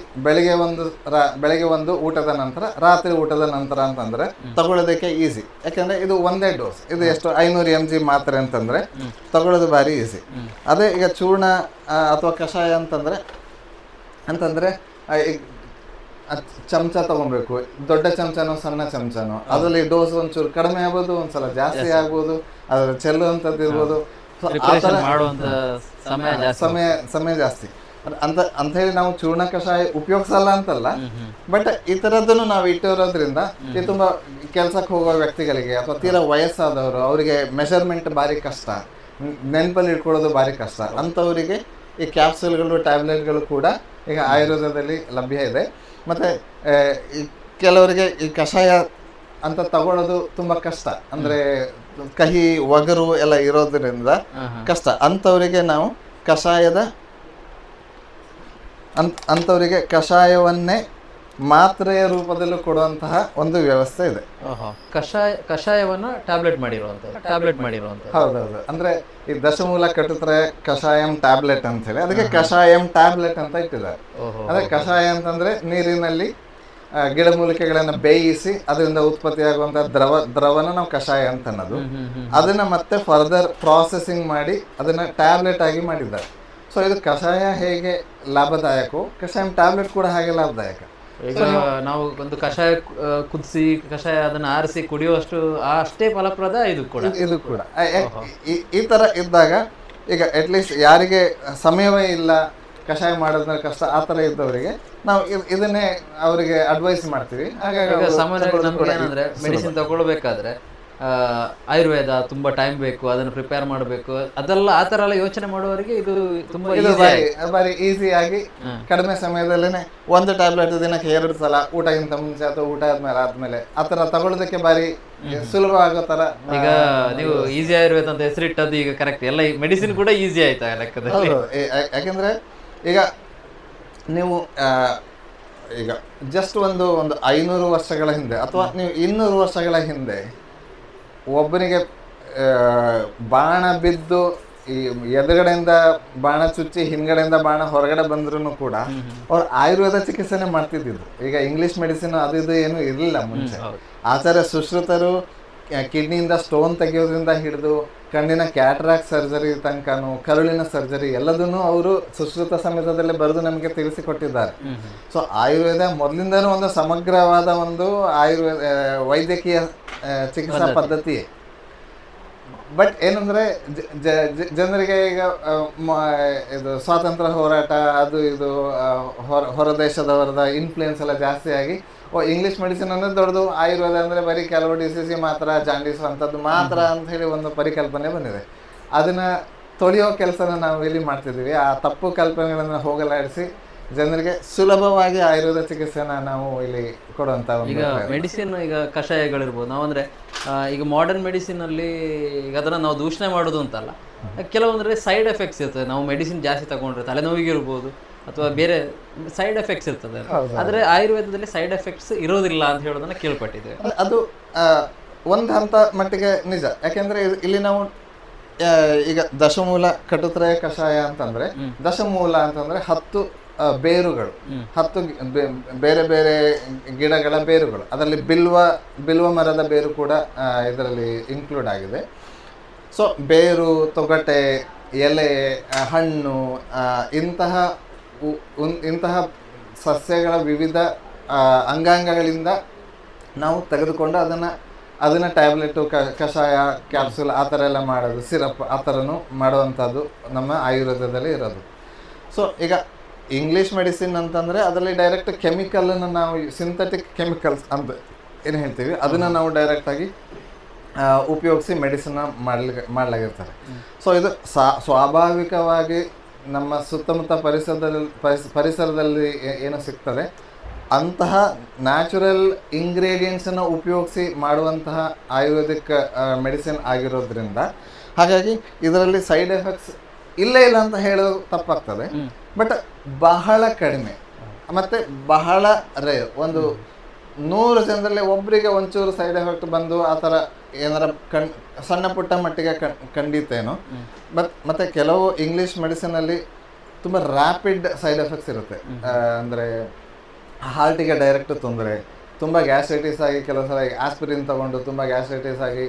ಬೆಳಗ್ಗೆ ಒಂದು ಊಟದ ನಂತರ, ರಾತ್ರಿ ಊಟದ ನಂತರ ಅಂತಂದ್ರೆ ತಗೊಳ್ಳೋದಕ್ಕೆ ಈಸಿ. ಯಾಕಂದ್ರೆ ಇದು ಒಂದೇ ಡೋಸ್. ಇದು ಎಷ್ಟು 500 mg ಮಾತ್ರೆ ಅಂತಂದ್ರೆ ತಗೊಳ್ಳೋದು ಭಾರಿ ಈಸಿ. ಅದೇ ಈಗ ಚೂರ್ಣ ಅಥವಾ ಕಷಾಯ ಅಂತಂದ್ರೆ ಚಮಚ ತಗೊಬೇಕು, ದೊಡ್ಡ ಚಮಚನೋ ಸಣ್ಣ ಚಮಚನೋ, ಅದರಲ್ಲಿ ಡೋಸ್ ಒಂಚೂರು ಕಡಿಮೆ ಆಗ್ಬೋದು, ಒಂದ್ಸಲ ಜಾಸ್ತಿ ಆಗ್ಬೋದು, ಅದ್ರ ಚೆಲ್ಲುವಂಥದ್ದು ಇರ್ಬೋದು. ಸಮಯ ಜಾಸ್ತಿ ಅಂತ ಹೇಳಿ ನಾವು ಚೂರ್ಣ ಕಷಾಯ ಉಪಯೋಗಿಸಲ್ಲ ಅಂತಲ್ಲ, ಬಟ್ ಈ ತರದನ್ನು ನಾವು ಇಟ್ಟಿರೋದ್ರಿಂದ ಇದು ತುಂಬಾ ಕೆಲ್ಸಕ್ಕೆ ಹೋಗೋ ವ್ಯಕ್ತಿಗಳಿಗೆ ಅಥವಾ ತೀರಾ ವಯಸ್ಸಾದವರು, ಅವರಿಗೆ ಮೆಷರ್ಮೆಂಟ್ ಭಾರಿ ಕಷ್ಟ, ನೆನಪಲ್ಲಿ ಇಟ್ಕೊಳ್ಳೋದು ಭಾರಿ ಕಷ್ಟ ಅಂಥವರಿಗೆ ಈ ಕ್ಯಾಪ್ಸೂಲ್ಗಳು, ಟ್ಯಾಬ್ಲೆಟ್ಗಳು ಕೂಡ ಈಗ ಆಯುರ್ವೇದದಲ್ಲಿ ಲಭ್ಯ ಇದೆ. ಮತ್ತು ಕೆಲವರಿಗೆ ಈ ಕಷಾಯ ಅಂತ ತಗೊಳ್ಳೋದು ತುಂಬಾ ಕಷ್ಟ, ಅಂದ್ರೆ ಕಹಿ ಒಗರು ಎಲ್ಲ ಇರೋದ್ರಿಂದ ಕಷ್ಟ. ಅಂಥವರಿಗೆ ನಾವು ಅಂಥವರಿಗೆ ಕಷಾಯವನ್ನೇ ಮಾತ್ರೆಯ ರೂಪದಲ್ಲೂ ಕೊಡುವಂತಹ ಒಂದು ವ್ಯವಸ್ಥೆ ಇದೆ. ಕಷಾಯವನ್ನ ಟ್ಯಾಬ್ಲೆಟ್ ಮಾಡಿರುವಂಥದ್ದು. ಹೌದೌದು, ಅಂದ್ರೆ ಈ ದಶಮೂಲ ಕಟುತ್ರಯ ಕಷಾಯಂ ಟ್ಯಾಬ್ಲೆಟ್ ಅಂತ ಹೇಳಿ ಅದಕ್ಕೆ ಕಷಾಯಂ ಟ್ಯಾಬ್ಲೆಟ್ ಅಂತ ಇಟ್ಟಿದ್ದಾರೆ. ಅದೇ ಕಷಾಯ ಅಂತಂದ್ರೆ ನೀರಿನಲ್ಲಿ ಗಿಡಮೂಲಿಕೆಗಳನ್ನ ಬೇಯಿಸಿ ಅದರಿಂದ ಉತ್ಪತ್ತಿಯಾಗುವಂತಹ ದ್ರವನ ನಾವು ಕಷಾಯ ಅಂತ ಅನ್ನೋದು. ಅದನ್ನ ಮತ್ತೆ ಫರ್ದರ್ ಪ್ರಾಸೆಸಿಂಗ್ ಮಾಡಿ ಅದನ್ನ ಟ್ಯಾಬ್ಲೆಟ್ ಆಗಿ ಮಾಡಿದ್ದಾರೆ. ಸೊ ಇದು ಕಷಾಯ ಹೇಗೆ ಲಾಭದಾಯಕವೋ ಕಷಾಯಂ ಟ್ಯಾಬ್ಲೆಟ್ ಕೂಡ ಹಾಗೆ ಲಾಭದಾಯಕ. ಈಗ ನಾವು ಒಂದು ಕಷಾಯ ಕುದಿಸಿ ಕಷಾಯ ಅದನ್ನ ಆರಿಸಿ ಕುಡಿಯುವಷ್ಟು ಅಷ್ಟೇ ಫಲಪ್ರದ ಇದು ಕೂಡ. ಈ ತರ ಇದ್ದಾಗ ಈಗ ಅಟ್ಲೀಸ್ಟ್ ಯಾರಿಗೆ ಸಮಯವೇ ಇಲ್ಲ, ಕಷಾಯ ಮಾಡೋದ್ರ ಕಷ್ಟ, ಆ ಥರ ಇದ್ದವರಿಗೆ ನಾವು ಇದನ್ನೇ ಅವರಿಗೆ ಅಡ್ವೈಸ್ ಮಾಡ್ತೀವಿ. ಹಾಗಾಗಿ ಸಾಮಾನ್ಯವಾಗಿ ನಮ್ಗೆ ಏನಂದ್ರೆ ಮೆಡಿಸಿನ್ ತಗೊಳ್ಬೇಕಾದ್ರೆ ಆಯುರ್ವೇದ ತುಂಬಾ ಟೈಮ್ ಬೇಕು, ಅದನ್ನು ಪ್ರಿಪೇರ್ ಮಾಡಬೇಕು, ಅದೆಲ್ಲ ಆ ಥರ ಎಲ್ಲ ಯೋಚನೆ ಮಾಡುವವರಿಗೆ ಇದು ತುಂಬಾ ಬಾರಿ ಈಸಿಯಾಗಿ ಕಡಿಮೆ ಸಮಯದಲ್ಲೇ ಒಂದು ಟ್ಯಾಬ್ಲೆಟ್ ದಿನಕ್ಕೆ 2 ಸಲ ಊಟಕ್ಕಿಂತ ಮುಂಚೆ ಅಥವಾ ಊಟ ಆದ್ಮೇಲೆ ಆ ಥರ ತಗೊಳ್ಳೋದಕ್ಕೆ ಬಾರಿ ಸುಲಭ ಆಗೋ ತರ. ಈಗ ನೀವು ಈಸಿ ಆಯುರ್ವೇದ ಅಂತ ಹೆಸರಿಟ್ಟದ್ದು ಈಗ ಕರೆಕ್ಟ್ ಎಲ್ಲ ಮೆಡಿಸಿನ್ ಕೂಡ ಈಸಿ ಆಯ್ತಾ ಲೆಕ್ಕದಲ್ಲಿ. ಯಾಕೆಂದ್ರೆ ಈಗ ನೀವು ಈಗ ಜಸ್ಟ್ ಒಂದು 500 ವರ್ಷಗಳ ಹಿಂದೆ ಅಥವಾ ನೀವು 200 ವರ್ಷಗಳ ಹಿಂದೆ ಒಬ್ಬನಿಗೆ ಬಾಣ ಬಿದ್ದು ಈ ಎದುರುಗಡೆಯಿಂದ ಬಾಣ ಚುಚ್ಚಿ ಹಿಂದ್ಗಡೆಯಿಂದ ಬಾಣ ಹೊರಗಡೆ ಬಂದ್ರೂ ಕೂಡ ಅವ್ರು ಆಯುರ್ವೇದ ಚಿಕಿತ್ಸೆನೆ ಮಾಡ್ತಿದ್ದಿದ್ರು. ಈಗ ಇಂಗ್ಲಿಷ್ ಮೆಡಿಸಿನ್ ಅದು ಇದು ಏನು ಇರಲಿಲ್ಲ ಮುಂಚೆ. ಆಚಾರ್ಯ ಸುಶ್ರುತರು ಕಿಡ್ನಿಯಿಂದ ಸ್ಟೋನ್ ತೆಗೆಯೋದ್ರಿಂದ ಹಿಡಿದು ಕಣ್ಣಿನ ಕ್ಯಾಟ್ರಾಕ್ಟ್ ಸರ್ಜರಿ ತನಕನೂ, ಕರುಳಿನ ಸರ್ಜರಿ ಎಲ್ಲದನ್ನು ಅವರು ಸುಶ್ರುತ ಸಮೇತದಲ್ಲೇ ಬರೆದು ನಮಗೆ ತಿಳಿಸಿಕೊಟ್ಟಿದ್ದಾರೆ. ಸೊ ಆಯುರ್ವೇದ ಮೊದಲಿಂದನೂ ಒಂದು ಸಮಗ್ರವಾದ ಒಂದು ವೈದ್ಯಕೀಯ ಚಿಕಿತ್ಸಾ ಪದ್ಧತಿ. ಬಟ್ ಏನಂದ್ರೆ ಜನರಿಗೆ ಈಗ ಇದು ಸ್ವಾತಂತ್ರ್ಯ ಹೋರಾಟ ಅದು ಇದು ಹೊರ ದೇಶದವರದ ಇನ್ಫ್ಲೂಯೆನ್ಸ್ ಎಲ್ಲ ಜಾಸ್ತಿ ಆಗಿ ಇಂಗ್ಲಿಷ್ ಮೆಡಿಸಿನ್ ಅಂದ್ರೆ ದೊಡ್ಡದು, ಆಯುರ್ವೇದ ಅಂದ್ರೆ ಬರೀ ಕೆಲವು ಡಿಸೀಸ್ ಮಾತ್ರ, ಜಾಂಡೀಸ್ ಅಂಥದ್ದು ಮಾತ್ರ ಅಂತ ಹೇಳಿ ಒಂದು ಪರಿಕಲ್ಪನೆ ಬಂದಿದೆ. ಅದನ್ನ ತೊಳೆಯೋ ಕೆಲಸನ ನಾವು ಇಲ್ಲಿ ಮಾಡ್ತಿದ್ದೀವಿ. ಆ ತಪ್ಪು ಕಲ್ಪನೆಗಳನ್ನು ಹೋಗಲಾಡಿಸಿ ಜನರಿಗೆ ಸುಲಭವಾಗಿ ಆಯುರ್ವೇದ ಚಿಕಿತ್ಸೆನ ನಾವು ಇಲ್ಲಿ ಕೊಡುವಂತ. ಈಗ ಮೆಡಿಸಿನ್, ಈಗ ಕಷಾಯಗಳಿರ್ಬೋದು, ನಾವಂದ್ರೆ ಈಗ ಮಾಡರ್ನ್ ಮೆಡಿಸಿನ್ ಅಲ್ಲಿ ಈಗ ಅದನ್ನ ನಾವು ದೂಷಣೆ ಮಾಡೋದು ಅಂತಲ್ಲ, ಕೆಲವೊಂದ್ರೆ ಸೈಡ್ ಎಫೆಕ್ಟ್ಸ್ ಇರ್ತದೆ. ನಾವು ಮೆಡಿಸಿನ್ ಜಾಸ್ತಿ ತಗೊಂಡ್ರೆ ತಲೆನೋವಿಗಿರ್ಬೋದು ಅಥವಾ ಬೇರೆ ಸೈಡ್ ಎಫೆಕ್ಟ್ಸ್ ಇರ್ತದೆ. ಆದ್ರೆ ಆಯುರ್ವೇದದಲ್ಲಿ ಸೈಡ್ ಎಫೆಕ್ಟ್ಸ್ ಇರೋದಿಲ್ಲ ಅಂತ ಹೇಳೋದನ್ನ ಕೇಳ್ಪಟ್ಟಿದೆ. ಅದು ಒಂದು ಹಂತ ಮಟ್ಟಿಗೆ ನಿಜ. ಯಾಕೆಂದ್ರೆ ಇಲ್ಲಿ ನಾವು ಈಗ ದಶಮೂಲ ಕಟುತ್ರಯ ಕಷಾಯ ಅಂತಂದ್ರೆ, ದಶಮೂಲ ಅಂತಂದ್ರೆ 10 ಬೇರುಗಳು, 10 ಬೇರೆ ಬೇರೆ ಗಿಡಗಳ ಬೇರುಗಳು. ಅದರಲ್ಲಿ ಬಿಲ್ವ ಮರದ ಬೇರು ಕೂಡ ಇದರಲ್ಲಿ ಇನ್ಕ್ಲೂಡ್ ಆಗಿದೆ. ಸೊ ಬೇರು, ತೊಗಟೆ, ಎಲೆ, ಹಣ್ಣು, ಇಂತಹ ಸಸ್ಯಗಳ ವಿವಿಧ ಅಂಗಾಂಗಗಳಿಂದ ನಾವು ತೆಗೆದುಕೊಂಡು ಅದನ್ನ ಟ್ಯಾಬ್ಲೆಟು, ಕಷಾಯ, ಕ್ಯಾಪ್ಸೂಲ್ ಆ ಥರ ಎಲ್ಲ ಮಾಡೋದು, ಸಿರಪ್ ಆ ಥರನೂ ಮಾಡುವಂಥದ್ದು ನಮ್ಮ ಆಯುರ್ವೇದದಲ್ಲಿ ಇರೋದು. ಸೊ ಈಗ ಇಂಗ್ಲೀಷ್ ಮೆಡಿಸಿನ್ ಅಂತಂದರೆ ಅದರಲ್ಲಿ ಡೈರೆಕ್ಟ್ ಕೆಮಿಕಲನ್ನು ನಾವು ಸಿಂಥೆಟಿಕ್ ಕೆಮಿಕಲ್ಸ್ ಅಂತ ಏನು ಹೇಳ್ತೀವಿ ಅದನ್ನು ನಾವು ಡೈರೆಕ್ಟಾಗಿ ಉಪಯೋಗಿಸಿ ಮೆಡಿಸಿನ್ನ ಮಾಡಲಾಗಿರ್ತಾರೆ. ಸೊ ಇದು ಸ್ವಾಭಾವಿಕವಾಗಿ ನಮ್ಮ ಸುತ್ತಮುತ್ತ ಪರಿಸರದಲ್ಲಿ ಏನು ಸಿಗ್ತದೆ ಅಂತಹ ನ್ಯಾಚುರಲ್ ಇಂಗ್ರೀಡಿಯೆಂಟ್ಸನ್ನು ಉಪಯೋಗಿಸಿ ಮಾಡುವಂತಹ ಆಯುರ್ವೇದಿಕ್ ಮೆಡಿಸಿನ್ ಆಗಿರೋದ್ರಿಂದ ಹಾಗಾಗಿ ಇದರಲ್ಲಿ ಸೈಡ್ ಎಫೆಕ್ಟ್ಸ್ ಇಲ್ಲೇ ಇಲ್ಲ ಅಂತ ಹೇಳೋದು ತಪ್ಪಾಗ್ತದೆ. ಬಟ್ ಬಹಳ ಕಡಿಮೆ ಮತ್ತು ಬಹಳ ರೇರ್. ಒಂದು 100 ಜನರಲ್ಲಿ ಒಬ್ಬರಿಗೆ ಒಂಚೂರು ಸೈಡ್ ಎಫೆಕ್ಟ್ ಬಂದು ಆ ಥರ ಏನಾರ ಸಣ್ಣ ಪುಟ್ಟ ಮಟ್ಟಿಗೆ ಖಂಡಿತೇನೋ. ಮತ್ತು ಕೆಲವು ಇಂಗ್ಲೀಷ್ ಮೆಡಿಸಿನಲ್ಲಿ ತುಂಬ ರ್ಯಾಪಿಡ್ ಸೈಡ್ ಎಫೆಕ್ಟ್ಸ್ ಇರುತ್ತೆ. ಅಂದರೆ ಹಾರ್ಟಿಗೆ ಡೈರೆಕ್ಟ್ ತೊಂದರೆ, ತುಂಬ ಗ್ಯಾಸ್ಟ್ರೈಟಿಸ್ ಆಗಿ ಕೆಲವು ಸಲ ಆಸ್ಪಿರಿನ್ ತೊಗೊಂಡು ತುಂಬ ಗ್ಯಾಸ್ಟ್ರೈಟಿಸ್ ಆಗಿ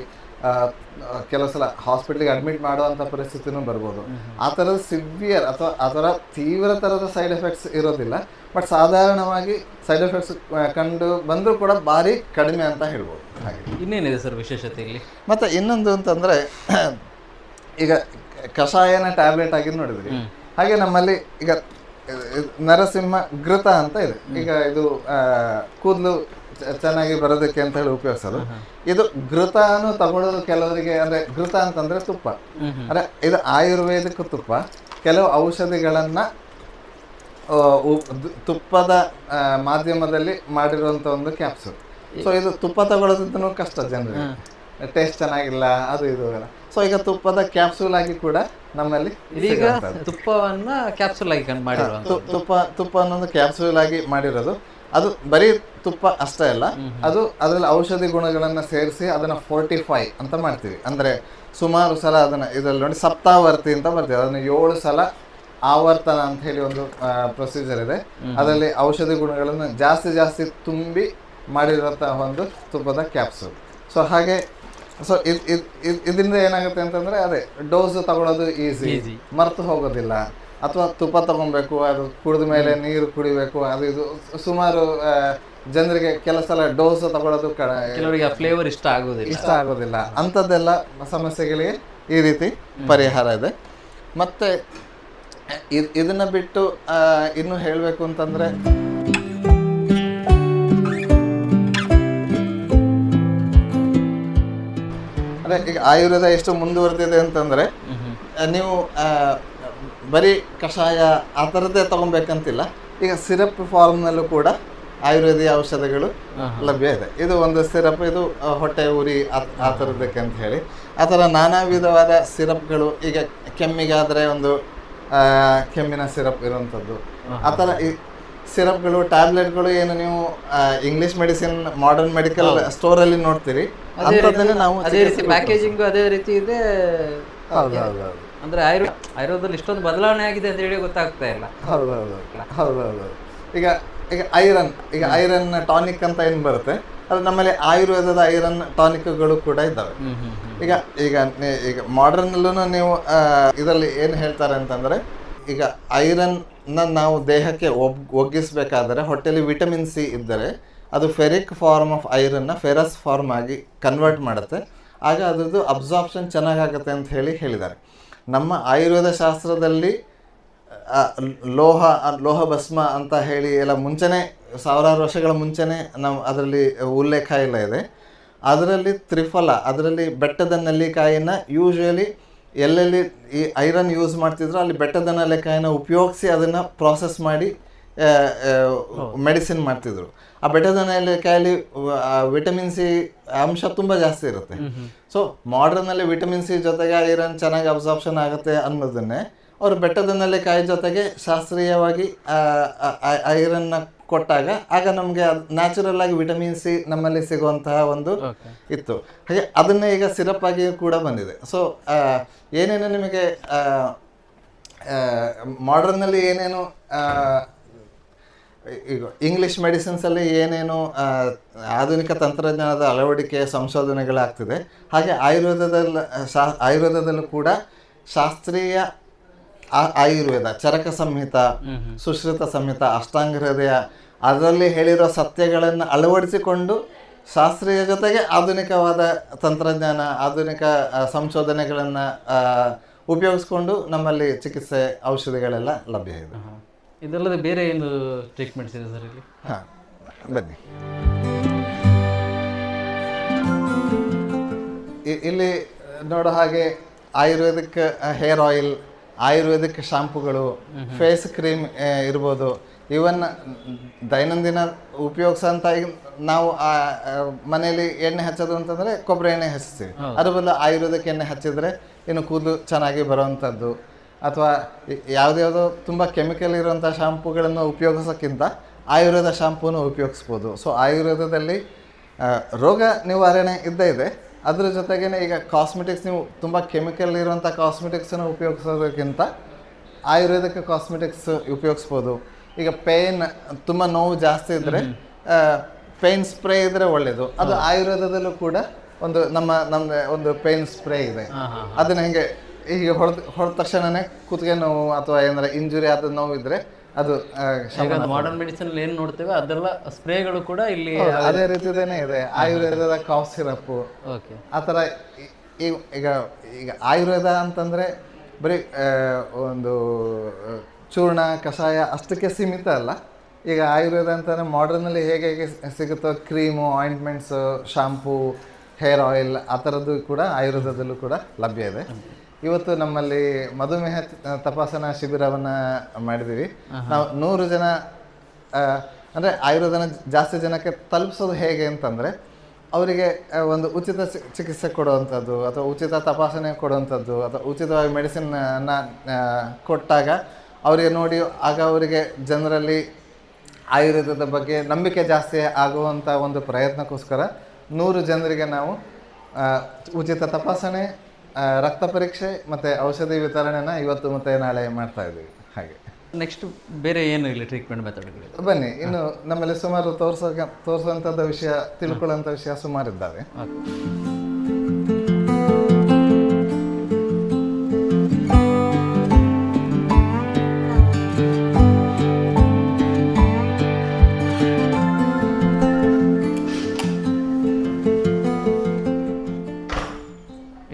ಕೆಲವು ಸಲ ಹಾಸ್ಪಿಟ್ಲಿಗೆ ಅಡ್ಮಿಟ್ ಮಾಡುವಂಥ ಪರಿಸ್ಥಿತಿನೂ ಬರ್ಬೋದು. ಆ ಥರದ ಸಿವಿಯರ್ ಅಥವಾ ಆ ಥರ ತೀವ್ರ ಥರದ ಸೈಡ್ ಎಫೆಕ್ಟ್ಸ್ ಇರೋದಿಲ್ಲ. ಬಟ್ ಸಾಧಾರಣವಾಗಿ ಸೈಡ್ ಎಫೆಕ್ಟ್ಸ್ ಕಂಡು ಬಂದರೂ ಕೂಡ ಭಾರಿ ಕಡಿಮೆ ಅಂತ ಹೇಳ್ಬೋದು. ಹಾಗೆ ಇನ್ನೇನಿದೆ ಸರ್ ವಿಶೇಷತೆ ಇಲ್ಲಿ? ಮತ್ತು ಇನ್ನೊಂದು ಅಂತಂದರೆ ಈಗ ಕಷಾಯನ ಟ್ಯಾಬ್ಲೆಟ್ ಆಗಿ ನೋಡಿದ್ರಿ, ಹಾಗೆ ನಮ್ಮಲ್ಲಿ ಈಗ ನರಸಿಂಹ ಘೃತ ಅಂತ ಇದೆ. ಈಗ ಇದು ಕೂದಲು ಚೆನ್ನಾಗಿ ಬರೋದಕ್ಕೆ ಅಂತ ಹೇಳಿ ಉಪಯೋಗಿಸೋದು. ಇದು ಘೃತನು ತಗೊಳ್ಳೋದು ಕೆಲವರಿಗೆ, ಅಂದರೆ ಘೃತ ಅಂತಂದರೆ ತುಪ್ಪ, ಅಂದರೆ ಇದು ಆಯುರ್ವೇದಿಕ್ ತುಪ್ಪ. ಕೆಲವು ಔಷಧಿಗಳನ್ನು ತುಪ್ಪದ ಮಾಧ್ಯಮದಲ್ಲಿ ಮಾಡಿರುವಂಥ ಒಂದು ಕ್ಯಾಪ್ಸೂಲ್. ಸೊ ಇದು ತುಪ್ಪ ತಗೊಳ್ಳೋದಿದ್ದೂ ಕಷ್ಟ ಜನರಿಗೆ, ಟೇಸ್ಟ್ ಚೆನ್ನಾಗಿಲ್ಲ ಅದು ಇದು ಎಲ್ಲ. ಸೊ ಈಗ ತುಪ್ಪದ ಕ್ಯಾಪ್ಸೂಲ್ ಆಗಿ ಕೂಡ ನಮ್ಮಲ್ಲಿ ಇದೀಗ ತುಪ್ಪವನ್ನ ಕ್ಯಾಪ್ಸೂಲ್ ಆಗಿ ಮಾಡಿರುವಂತ ತುಪ್ಪ ಅನ್ನೋದು ಕ್ಯಾಪ್ಸೂಲ್ ಆಗಿ ಮಾಡಿರೋದು. ಅದು ಬರೀ ತುಪ್ಪ ಅಷ್ಟೇ ಅಲ್ಲ, ಅದು ಅದರಲ್ಲಿ ಔಷಧಿ ಗುಣಗಳನ್ನ ಸೇರಿಸಿ ಅದನ್ನ ಫೋರ್ಟಿಫೈ ಅಂತ ಮಾಡ್ತೀವಿ. ಅಂದ್ರೆ ಸುಮಾರು ಸಲ ಅದನ್ನ ಇದರಲ್ಲಿ ನೋಡಿ ಸಪ್ತಾವರ್ತಿ ಅಂತ ಬರ್ತೀವಿ, ಅದನ್ನ 7 ಸಲ ಆವರ್ತನ ಅಂತ ಹೇಳಿ ಒಂದು ಪ್ರೊಸೀಜರ್ ಇದೆ. ಅದರಲ್ಲಿ ಔಷಧಿ ಗುಣಗಳನ್ನು ಜಾಸ್ತಿ ತುಂಬಿ ಮಾಡಿರುವಂತಹ ಒಂದು ತುಪ್ಪದ ಕ್ಯಾಪ್ಸೂಲ್. ಸೊ ಹಾಗೆ ಸೊ ಇದರಿಂದ ಏನಾಗುತ್ತೆ ಅಂತಂದ್ರೆ ಅದೇ ಡೋಸ್ ತಗೊಳ್ಳೋದು ಈಸಿ, ಮರೆತು ಹೋಗೋದಿಲ್ಲ. ಅಥವಾ ತುಪ್ಪ ತಗೊಬೇಕು, ಅದು ಕುಡಿದ ಮೇಲೆ ನೀರು ಕುಡಿಬೇಕು, ಅದು ಇದು ಸುಮಾರು ಜನರಿಗೆ ಕೆಲವು ಸಲ ಡೋಸ್ ತಗೊಳ್ಳೋದು ಕೆಲವರಿಗೆ ಫ್ಲೇವರ್ ಇಷ್ಟ ಆಗೋದಿಲ್ಲ. ಅಂಥದ್ದೆಲ್ಲ ಸಮಸ್ಯೆಗಳಿಗೆ ಈ ರೀತಿ ಪರಿಹಾರ ಇದೆ. ಮತ್ತೆ ಇದನ್ನ ಬಿಟ್ಟು ಇನ್ನು ಹೇಳಬೇಕು ಅಂತಂದ್ರೆ ಅದೇ ಈಗ ಆಯುರ್ವೇದ ಎಷ್ಟು ಮುಂದುವರೆದಿದೆ ಅಂತಂದ್ರೆ ನೀವು ಬರೀ ಕಷಾಯ ಆ ಥರದ್ದೇ ತಗೊಬೇಕಂತಿಲ್ಲ. ಈಗ ಸಿರಪ್ ಫಾರ್ಮ್ನಲ್ಲೂ ಕೂಡ ಆಯುರ್ವೇದಿಯ ಔಷಧಗಳು ಲಭ್ಯ ಇದೆ. ಇದು ಒಂದು ಸಿರಪ್, ಇದು ಹೊಟ್ಟೆ ಉರಿ ಆ ಥರದ್ದಕ್ಕೆ ಅಂತ ಹೇಳಿ ಆ ಥರ ನಾನಾ ವಿಧವಾದ ಸಿರಪ್ಗಳು. ಈಗ ಕೆಮ್ಮಿಗಾದರೆ ಒಂದು ಕೆಮ್ಮಿನ ಸಿರಪ್ ಇರುವಂಥದ್ದು, ಆ ಥರ ಈ ಸಿರಪ್ಗಳು, ಟ್ಯಾಬ್ಲೆಟ್ಗಳು ಏನು ನೀವು ಇಂಗ್ಲಿಷ್ ಮೆಡಿಸಿನ್ ಮಾಡರ್ನ್ ಮೆಡಿಕಲ್ ಸ್ಟೋರಲ್ಲಿ ನೋಡ್ತೀರಿ, ಅಂಥದ್ದನ್ನೇ ನಾವು ಅದೇ ರೀತಿ ಪ್ಯಾಕೇಜಿಂಗು ಅದೇ ರೀತಿ ಇದೆ. ಅಂದ್ರೆ ಆಯುರ್ವೇದದಲ್ಲಿ ಇಷ್ಟೊಂದು ಬದಲಾವಣೆ ಆಗಿದೆ ಅಂತ ಹೇಳಿ ಗೊತ್ತಾಗ್ತಾ ಇಲ್ಲ. ಹೌದೌದು. ಈಗ ಐರನ್ ಟಾನಿಕ್ ಅಂತ ಏನು ಬರುತ್ತೆ, ಅದು ನಮ್ಮಲ್ಲಿ ಆಯುರ್ವೇದದ ಐರನ್ ಟಾನಿಕ್ಗಳು ಕೂಡ ಇದ್ದಾವೆ. ಈಗ ಮಾಡರ್ನಲ್ಲೂ ನೀವು ಇದರಲ್ಲಿ ಏನು ಹೇಳ್ತಾರೆ ಅಂತಂದ್ರೆ, ಈಗ ಐರನ್ನ ನಾವು ದೇಹಕ್ಕೆ ಒಗ್ಗಿಸ್ಬೇಕಾದರೆ ಹೊಟ್ಟೆಯಲ್ಲಿ ವಿಟಮಿನ್ ಸಿ ಇದ್ದರೆ ಅದು ಫೆರಿಕ್ ಫಾರ್ಮ್ ಆಫ್ ಐರನ್ನ ಫೆರಸ್ ಫಾರ್ಮ್ ಆಗಿ ಕನ್ವರ್ಟ್ ಮಾಡುತ್ತೆ. ಆಗ ಅದ್ರದ್ದು ಅಬ್ಸಾರ್ಪ್ಷನ್ ಚೆನ್ನಾಗಾಗುತ್ತೆ ಅಂತ ಹೇಳಿದ್ದಾರೆ. ನಮ್ಮ ಆಯುರ್ವೇದ ಶಾಸ್ತ್ರದಲ್ಲಿ ಲೋಹ ಭಸ್ಮ ಅಂತ ಹೇಳಿ ಎಲ್ಲ ಮುಂಚೆನೇ, ಸಾವಿರಾರು ವರ್ಷಗಳ ಮುಂಚೆನೇ ನಾವು ಅದರಲ್ಲಿ ಉಲ್ಲೇಖ ಎಲ್ಲ ಇದೆ. ಅದರಲ್ಲಿ ತ್ರಿಫಲ, ಅದರಲ್ಲಿ ಬೆಟ್ಟದ ನೆಲ್ಲಿಕಾಯಿನ ಯೂಶ್ವಲಿ ಎಲ್ಲೆಲ್ಲಿ ಈ ಐರನ್ ಯೂಸ್ ಮಾಡ್ತಿದ್ರು ಅಲ್ಲಿ ಬೆಟ್ಟದ ನೆಲ್ಲಿಕಾಯಿನ ಉಪಯೋಗಿಸಿ ಅದನ್ನು ಪ್ರಾಸೆಸ್ ಮಾಡಿ ಮೆಡಿಸಿನ್ ಮಾಡ್ತಿದ್ರು. ಆ ಬೆಟ್ಟದ ನೆಲ್ಲಿಕಾಯಲ್ಲಿ ವಿಟಮಿನ್ ಸಿ ಅಂಶ ತುಂಬ ಜಾಸ್ತಿ ಇರುತ್ತೆ. ಸೊ ಮಾಡರ್ನಲ್ಲಿ ವಿಟಮಿನ್ ಸಿ ಜೊತೆಗೆ ಐರನ್ ಚೆನ್ನಾಗಿ ಅಬ್ಸಾರ್ಪ್ಷನ್ ಆಗುತ್ತೆ ಅನ್ನೋದನ್ನೇ ಅವರು ಬೆಟ್ಟದ ನೆಲ್ಲಿಕಾಯಿ ಜೊತೆಗೆ ಶಾಸ್ತ್ರೀಯವಾಗಿ ಐರನ್ನ ಕೊಟ್ಟಾಗ ಆಗ ನಮಗೆ ನ್ಯಾಚುರಲ್ ಆಗಿ ವಿಟಮಿನ್ ಸಿ ನಮ್ಮಲ್ಲಿ ಸಿಗುವಂತಹ ಒಂದು ಇತ್ತು. ಹಾಗೆ ಅದನ್ನೇ ಈಗ ಸಿರಪ್ ಆಗಿ ಕೂಡ ಬಂದಿದೆ. ಸೊ ಏನೇನು ನಿಮಗೆ ಮಾಡರ್ನಲ್ಲಿ ಏನೇನು ಈಗ ಇಂಗ್ಲಿಷ್ ಮೆಡಿಸಿನ್ಸಲ್ಲಿ ಏನೇನು ಆಧುನಿಕ ತಂತ್ರಜ್ಞಾನದ ಅಳವಡಿಕೆ ಸಂಶೋಧನೆಗಳಾಗ್ತಿದೆ, ಹಾಗೆ ಆಯುರ್ವೇದದಲ್ಲೂ ಕೂಡ ಶಾಸ್ತ್ರೀಯ ಆಯುರ್ವೇದ, ಚರಕ ಸಂಹಿತ, ಸುಶ್ರುತ ಸಂಹಿತ, ಅಷ್ಟಾಂಗ ಹೃದಯ, ಅದರಲ್ಲಿ ಹೇಳಿರೋ ಸತ್ಯಗಳನ್ನು ಅಳವಡಿಸಿಕೊಂಡು ಶಾಸ್ತ್ರೀಯ ಜೊತೆಗೆ ಆಧುನಿಕವಾದ ತಂತ್ರಜ್ಞಾನ, ಆಧುನಿಕ ಸಂಶೋಧನೆಗಳನ್ನು ಉಪಯೋಗಿಸ್ಕೊಂಡು ನಮ್ಮಲ್ಲಿ ಚಿಕಿತ್ಸೆ ಔಷಧಿಗಳೆಲ್ಲ ಲಭ್ಯ ಇದೆ. ಇದಲ್ಲದೆ ಬೇರೆ ಏನು ಟ್ರೀಟ್ಮೆಂಟ್ಸ್ ಇದೆ ಸರ್ ಇಲ್ಲಿ? ಹಾಂ, ಬನ್ನಿ. ಇಲ್ಲಿ ನೋಡೋ ಹಾಗೆ ಆಯುರ್ವೇದಿಕ್ ಹೇರ್ ಆಯಿಲ್, ಆಯುರ್ವೇದಿಕ್ ಶಾಂಪುಗಳು, ಫೇಸ್ ಕ್ರೀಮ್ ಇರ್ಬೋದು. ಇವನ್ ದೈನಂದಿನ ಉಪಯೋಗಿಸೋಂಥ ಈಗ ನಾವು ಮನೆಯಲ್ಲಿ ಎಣ್ಣೆ ಹಚ್ಚೋದು ಅಂತಂದರೆ ಕೊಬ್ಬರಿ ಎಣ್ಣೆ ಹಚ್ತೀವಿ. ಅದ್ರ ಬದಲು ಆಯುರ್ವೇದಿಕ್ ಎಣ್ಣೆ ಹಚ್ಚಿದ್ರೆ ಇನ್ನು ಕೂದಲು ಚೆನ್ನಾಗಿ ಬರೋವಂಥದ್ದು. ಅಥವಾ ಯಾವುದ್ಯಾವುದೋ ತುಂಬ ಕೆಮಿಕಲ್ ಇರುವಂಥ ಶಾಂಪುಗಳನ್ನು ಉಪಯೋಗಿಸೋಕ್ಕಿಂತ ಆಯುರ್ವೇದ ಶಾಂಪೂನು ಉಪಯೋಗಿಸ್ಬೋದು. ಸೊ ಆಯುರ್ವೇದದಲ್ಲಿ ರೋಗ ನಿವಾರಣೆ ಇದ್ದೇ ಇದೆ. ಅದ್ರ ಜೊತೆಗೇ ಈಗ ಕಾಸ್ಮೆಟಿಕ್ಸ್, ನೀವು ತುಂಬ ಕೆಮಿಕಲ್ ಇರುವಂಥ ಕಾಸ್ಮೆಟಿಕ್ಸನ್ನು ಉಪಯೋಗಿಸೋದಕ್ಕಿಂತ ಆಯುರ್ವೇದಿಕ್ ಕಾಸ್ಮೆಟಿಕ್ಸ್ ಉಪಯೋಗಿಸ್ಬೋದು. ಈಗ ತುಂಬ ನೋವು ಜಾಸ್ತಿ ಇದ್ದರೆ ಪೇಯ್ನ್ ಸ್ಪ್ರೇ ಇದ್ದರೆ ಒಳ್ಳೆಯದು. ಅದು ಆಯುರ್ವೇದದಲ್ಲೂ ಕೂಡ ನಮ್ಮದು ಒಂದು ಪೇಯ್ನ್ ಸ್ಪ್ರೇ ಇದೆ. ಅದನ್ನ ಹಿಂಗೆ ಈಗ ಹೊಡೆದ ತಕ್ಷಣನೇ ಕುತ್ತಿಗೆ ನೋವು ಅಥವಾ ಏನಾರ ಇಂಜುರಿ ಆದ ನೋವು ಇದ್ದರೆ ಅದು ಮಾಡರ್ನ್ ಮೆಡಿಸಿನ್ ಏನು ನೋಡ್ತೇವೆ ಅದೆಲ್ಲ ಸ್ಪ್ರೇಗಳು ಕೂಡ ಇಲ್ಲಿ ಅದೇ ರೀತಿದೇನೆ ಇದೆ. ಆಯುರ್ವೇದದ ಕಾಫ್ ಸಿರಪ್ಪು ಆ ಥರ. ಈಗ ಆಯುರ್ವೇದ ಅಂತಂದರೆ ಬರೀ ಒಂದು ಚೂರ್ಣ, ಕಷಾಯ ಅಷ್ಟಕ್ಕೆ ಸೀಮಿತ ಅಲ್ಲ. ಈಗ ಆಯುರ್ವೇದ ಅಂತಂದರೆ ಮಾಡರ್ನಲ್ಲಿ ಹೇಗೆ ಸಿಗುತ್ತೋ ಕ್ರೀಮು, ಆಯಿಂಟ್ಮೆಂಟ್ಸು, ಶಾಂಪೂ, ಹೇರ್ ಆಯಿಲ್ ಆ ಥರದ್ದು ಕೂಡ ಆಯುರ್ವೇದದಲ್ಲೂ ಕೂಡ ಲಭ್ಯ ಇದೆ. ಇವತ್ತು ನಮ್ಮಲ್ಲಿ ಮಧುಮೇಹ ತಪಾಸಣಾ ಶಿಬಿರವನ್ನು ಮಾಡಿದ್ದೀವಿ. ನಾವು 100 ಜನ ಅಂದರೆ ಆಯುರ್ವೇದನ ಜಾಸ್ತಿ ಜನಕ್ಕೆ ತಲುಪಿಸೋದು ಹೇಗೆ ಅಂತಂದರೆ ಅವರಿಗೆ ಒಂದು ಉಚಿತ ಚಿಕಿತ್ಸೆ ಕೊಡುವಂಥದ್ದು ಅಥವಾ ಉಚಿತ ತಪಾಸಣೆ ಕೊಡುವಂಥದ್ದು ಅಥವಾ ಉಚಿತವಾಗಿ ಮೆಡಿಸಿನ್ನ ಕೊಟ್ಟಾಗ ಅವರಿಗೆ ನೋಡಿ ಆಗ ಅವರಿಗೆ ಜನರಲ್ಲಿ ಆಯುರ್ವೇದದ ಬಗ್ಗೆ ನಂಬಿಕೆ ಜಾಸ್ತಿ ಆಗುವಂಥ ಒಂದು ಪ್ರಯತ್ನಕ್ಕೋಸ್ಕರ 100 ಜನರಿಗೆ ನಾವು ಉಚಿತ ತಪಾಸಣೆ, ರಕ್ತ ಪರೀಕ್ಷೆ ಮತ್ತು ಔಷಧಿ ವಿತರಣೆನ ಇವತ್ತು ಮತ್ತು ನಾಳೆ ಮಾಡ್ತಾ ಇದ್ದೀವಿ. ಹಾಗೆ ನೆಕ್ಸ್ಟ್ ಬೇರೆ ಏನು ಇಲ್ಲ ಟ್ರೀಟ್ಮೆಂಟ್ ಮೆಥಡ್ಗಳು? ಬನ್ನಿ, ಇನ್ನು ನಮ್ಮಲ್ಲಿ ಸುಮಾರು ತೋರಿಸುವಂಥದ್ದು ವಿಷಯ, ತಿಳ್ಕೊಳ್ಳುವಂಥ ವಿಷಯ ಸುಮಾರಿದ್ದಾವೆ.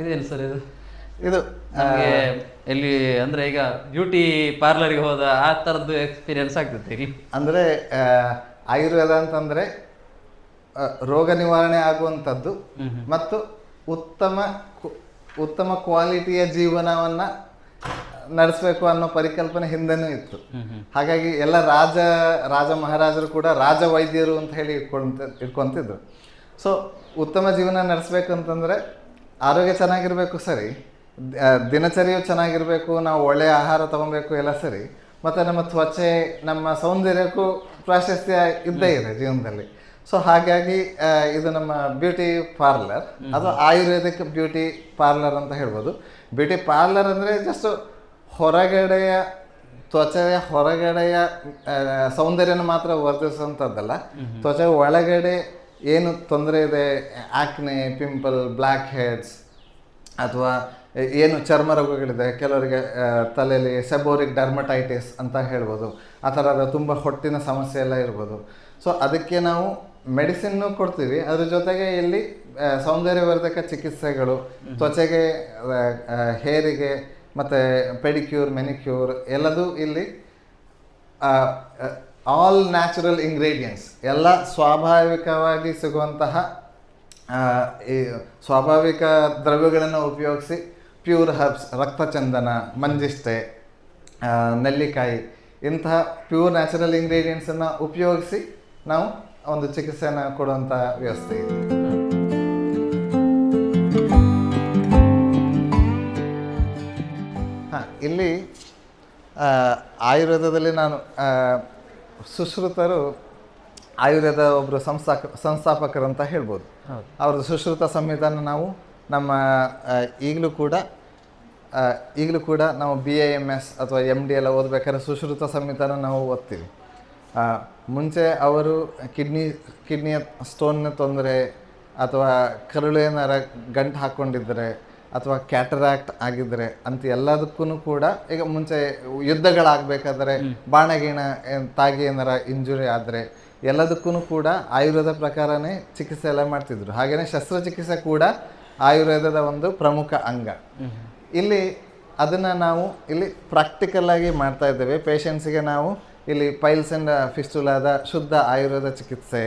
ಇದೇನು ಸರ್ ಇದು? ಇದು ನಮಗೆ ಎಲ್ಲಿ ಅಂದರೆ ಈಗ ಬ್ಯೂಟಿ ಪಾರ್ಲರ್ಗೆ ಹೋದ ಆ ಥರದ್ದು ಎಕ್ಸ್ಪೀರಿಯನ್ಸ್ ಆಗ್ತದೆ ಇಲ್ಲಿ. ಅಂದರೆ ಆಯುರ್ವೇದ ಅಂತಂದರೆ ರೋಗ ನಿವಾರಣೆ ಆಗುವಂಥದ್ದು ಮತ್ತು ಉತ್ತಮ ಕ್ವಾಲಿಟಿಯ ಜೀವನವನ್ನು ನಡೆಸಬೇಕು ಅನ್ನೋ ಪರಿಕಲ್ಪನೆ ಹಿಂದೆನೂ ಇತ್ತು. ಹಾಗಾಗಿ ಎಲ್ಲ ರಾಜ ಮಹಾರಾಜರು ಕೂಡ ರಾಜ ವೈದ್ಯರು ಅಂತ ಹೇಳಿ ಇಟ್ಕೊಂತಿದ್ರು. ಸೊ ಉತ್ತಮ ಜೀವನ ನಡೆಸಬೇಕು ಅಂತಂದರೆ ಆರೋಗ್ಯ ಚೆನ್ನಾಗಿರಬೇಕು, ಸರಿ, ದಿನಚರಿಯು ಚೆನ್ನಾಗಿರಬೇಕು, ನಾವು ಒಳ್ಳೆಯ ಆಹಾರ ತೊಗೊಬೇಕು, ಎಲ್ಲ ಸರಿ, ಮತ್ತು ನಮ್ಮ ತ್ವಚೆ, ನಮ್ಮ ಸೌಂದರ್ಯಕ್ಕೂ ಪ್ರಾಶಸ್ತ್ಯ ಇದ್ದೇ ಇದೆ ಜೀವನದಲ್ಲಿ. ಸೊ ಹಾಗಾಗಿ ಇದು ನಮ್ಮ ಬ್ಯೂಟಿ ಪಾರ್ಲರ್, ಅದು ಆಯುರ್ವೇದಿಕ್ ಬ್ಯೂಟಿ ಪಾರ್ಲರ್ ಅಂತ ಹೇಳ್ಬೋದು. ಬ್ಯೂಟಿ ಪಾರ್ಲರ್ ಅಂದರೆ ಜಸ್ಟ್ ಹೊರಗಡೆಯ ತ್ವಚೆಯ ಹೊರಗಡೆಯ ಸೌಂದರ್ಯನ ಮಾತ್ರ ವರ್ಧಿಸುವಂಥದ್ದಲ್ಲ, ತ್ವಚೆ ಒಳಗಡೆ ಏನು ತೊಂದರೆ ಇದೆ, ಆಕ್ನೆ, ಪಿಂಪಲ್, ಬ್ಲ್ಯಾಕ್ ಹೆಡ್ಸ್ ಅಥವಾ ಏನು ಚರ್ಮ ರೋಗಗಳಿದೆ, ಕೆಲವರಿಗೆ ತಲೆಯಲ್ಲಿ ಸೆಬೋರಿಕ್ ಡರ್ಮಟೈಟಿಸ್ ಅಂತ ಹೇಳ್ಬೋದು, ಆ ಥರದ ತುಂಬ ಹೊಟ್ಟಿನ ಸಮಸ್ಯೆ ಎಲ್ಲ ಇರ್ಬೋದು. ಸೊ ಅದಕ್ಕೆ ನಾವು ಮೆಡಿಸಿನ್ನು ಕೊಡ್ತೀವಿ, ಅದ್ರ ಜೊತೆಗೆ ಇಲ್ಲಿ ಸೌಂದರ್ಯವರ್ಧಕ ಚಿಕಿತ್ಸೆಗಳು, ತ್ವಚೆಗೆ, ಹೇರಿಗೆ ಮತ್ತು ಪೆಡಿಕ್ಯೂರ್, ಮೆನಿಕ್ಯೂರ್ ಎಲ್ಲದೂ ಇಲ್ಲಿ ಆಲ್ ನ್ಯಾಚುರಲ್ ಇಂಗ್ರೀಡಿಯೆಂಟ್ಸ್, ಎಲ್ಲ ಸ್ವಾಭಾವಿಕವಾಗಿ ಸಿಗುವಂತಹ ಈ ಸ್ವಾಭಾವಿಕ ದ್ರವ್ಯಗಳನ್ನು ಉಪಯೋಗಿಸಿ ಪ್ಯೂರ್ ಹರ್ಬ್ಸ್, ರಕ್ತಚಂದನ, ಮಂಜಿಷ್ಟೆ, ನೆಲ್ಲಿಕಾಯಿ ಇಂತಹ ಪ್ಯೂರ್ ನ್ಯಾಚುರಲ್ ಇಂಗ್ರೀಡಿಯೆಂಟ್ಸನ್ನು ಉಪಯೋಗಿಸಿ ನಾವು ಒಂದು ಚಿಕಿತ್ಸೆಯನ್ನು ಕೊಡುವಂಥ ವ್ಯವಸ್ಥೆ ಇದೆ. ಇಲ್ಲಿ ಆಯುರ್ವೇದದಲ್ಲಿ ನಾನು ಸುಶ್ರುತರು ಆಯುರ್ವೇದ ಒಬ್ಬರು ಸಂಸ್ಥಾಪಕರು ಅಂತ ಹೇಳ್ಬೋದು. ಅವ್ರದ್ದು ಸುಶ್ರುತ ಸಂಹಿತಾನ ನಾವು ನಮ್ಮ ಈಗಲೂ ಕೂಡ ನಾವು BAMS ಅಥವಾ MD ಎಲ್ಲ ಓದಬೇಕಾದ್ರೆ ಸುಶ್ರುತ ಸಂಹಿತಾನ ನಾವು ಓದ್ತೀವಿ. ಮುಂಚೆ ಅವರು ಕಿಡ್ನಿಯ ಸ್ಟೋನ್ನ ತೊಂದರೆ ಅಥವಾ ಕರುಳಿನ ನರ ಗಂಟು ಹಾಕ್ಕೊಂಡಿದ್ದರೆ ಅಥವಾ ಕ್ಯಾಟರಾಕ್ಟ್ ಆಗಿದ್ದರೆ ಅಂತ ಎಲ್ಲದಕ್ಕೂ ಕೂಡ, ಈಗ ಮುಂಚೆ ಯುದ್ಧಗಳಾಗಬೇಕಾದ್ರೆ ಬಾಣಗೀಣ ತಾಗಿ ಏನಾರ ಇಂಜುರಿ ಆದರೆ ಎಲ್ಲದಕ್ಕೂ ಕೂಡ ಆಯುರ್ವೇದ ಪ್ರಕಾರನೇ ಚಿಕಿತ್ಸೆ ಎಲ್ಲ ಮಾಡ್ತಿದ್ರು. ಹಾಗೆಯೇ ಶಸ್ತ್ರಚಿಕಿತ್ಸೆ ಕೂಡ ಆಯುರ್ವೇದದ ಒಂದು ಪ್ರಮುಖ ಅಂಗ. ಇಲ್ಲಿ ಅದನ್ನು ನಾವು ಇಲ್ಲಿ ಪ್ರಾಕ್ಟಿಕಲ್ ಆಗಿ ಮಾಡ್ತಾ ಇದ್ದೇವೆ. ಪೇಷಂಟ್ಸಿಗೆ ನಾವು ಇಲ್ಲಿ ಪೈಲ್ಸ್ ಆ್ಯಂಡ್ ಫಿಸ್ಟುಲಾದ ಶುದ್ಧ ಆಯುರ್ವೇದ ಚಿಕಿತ್ಸೆ,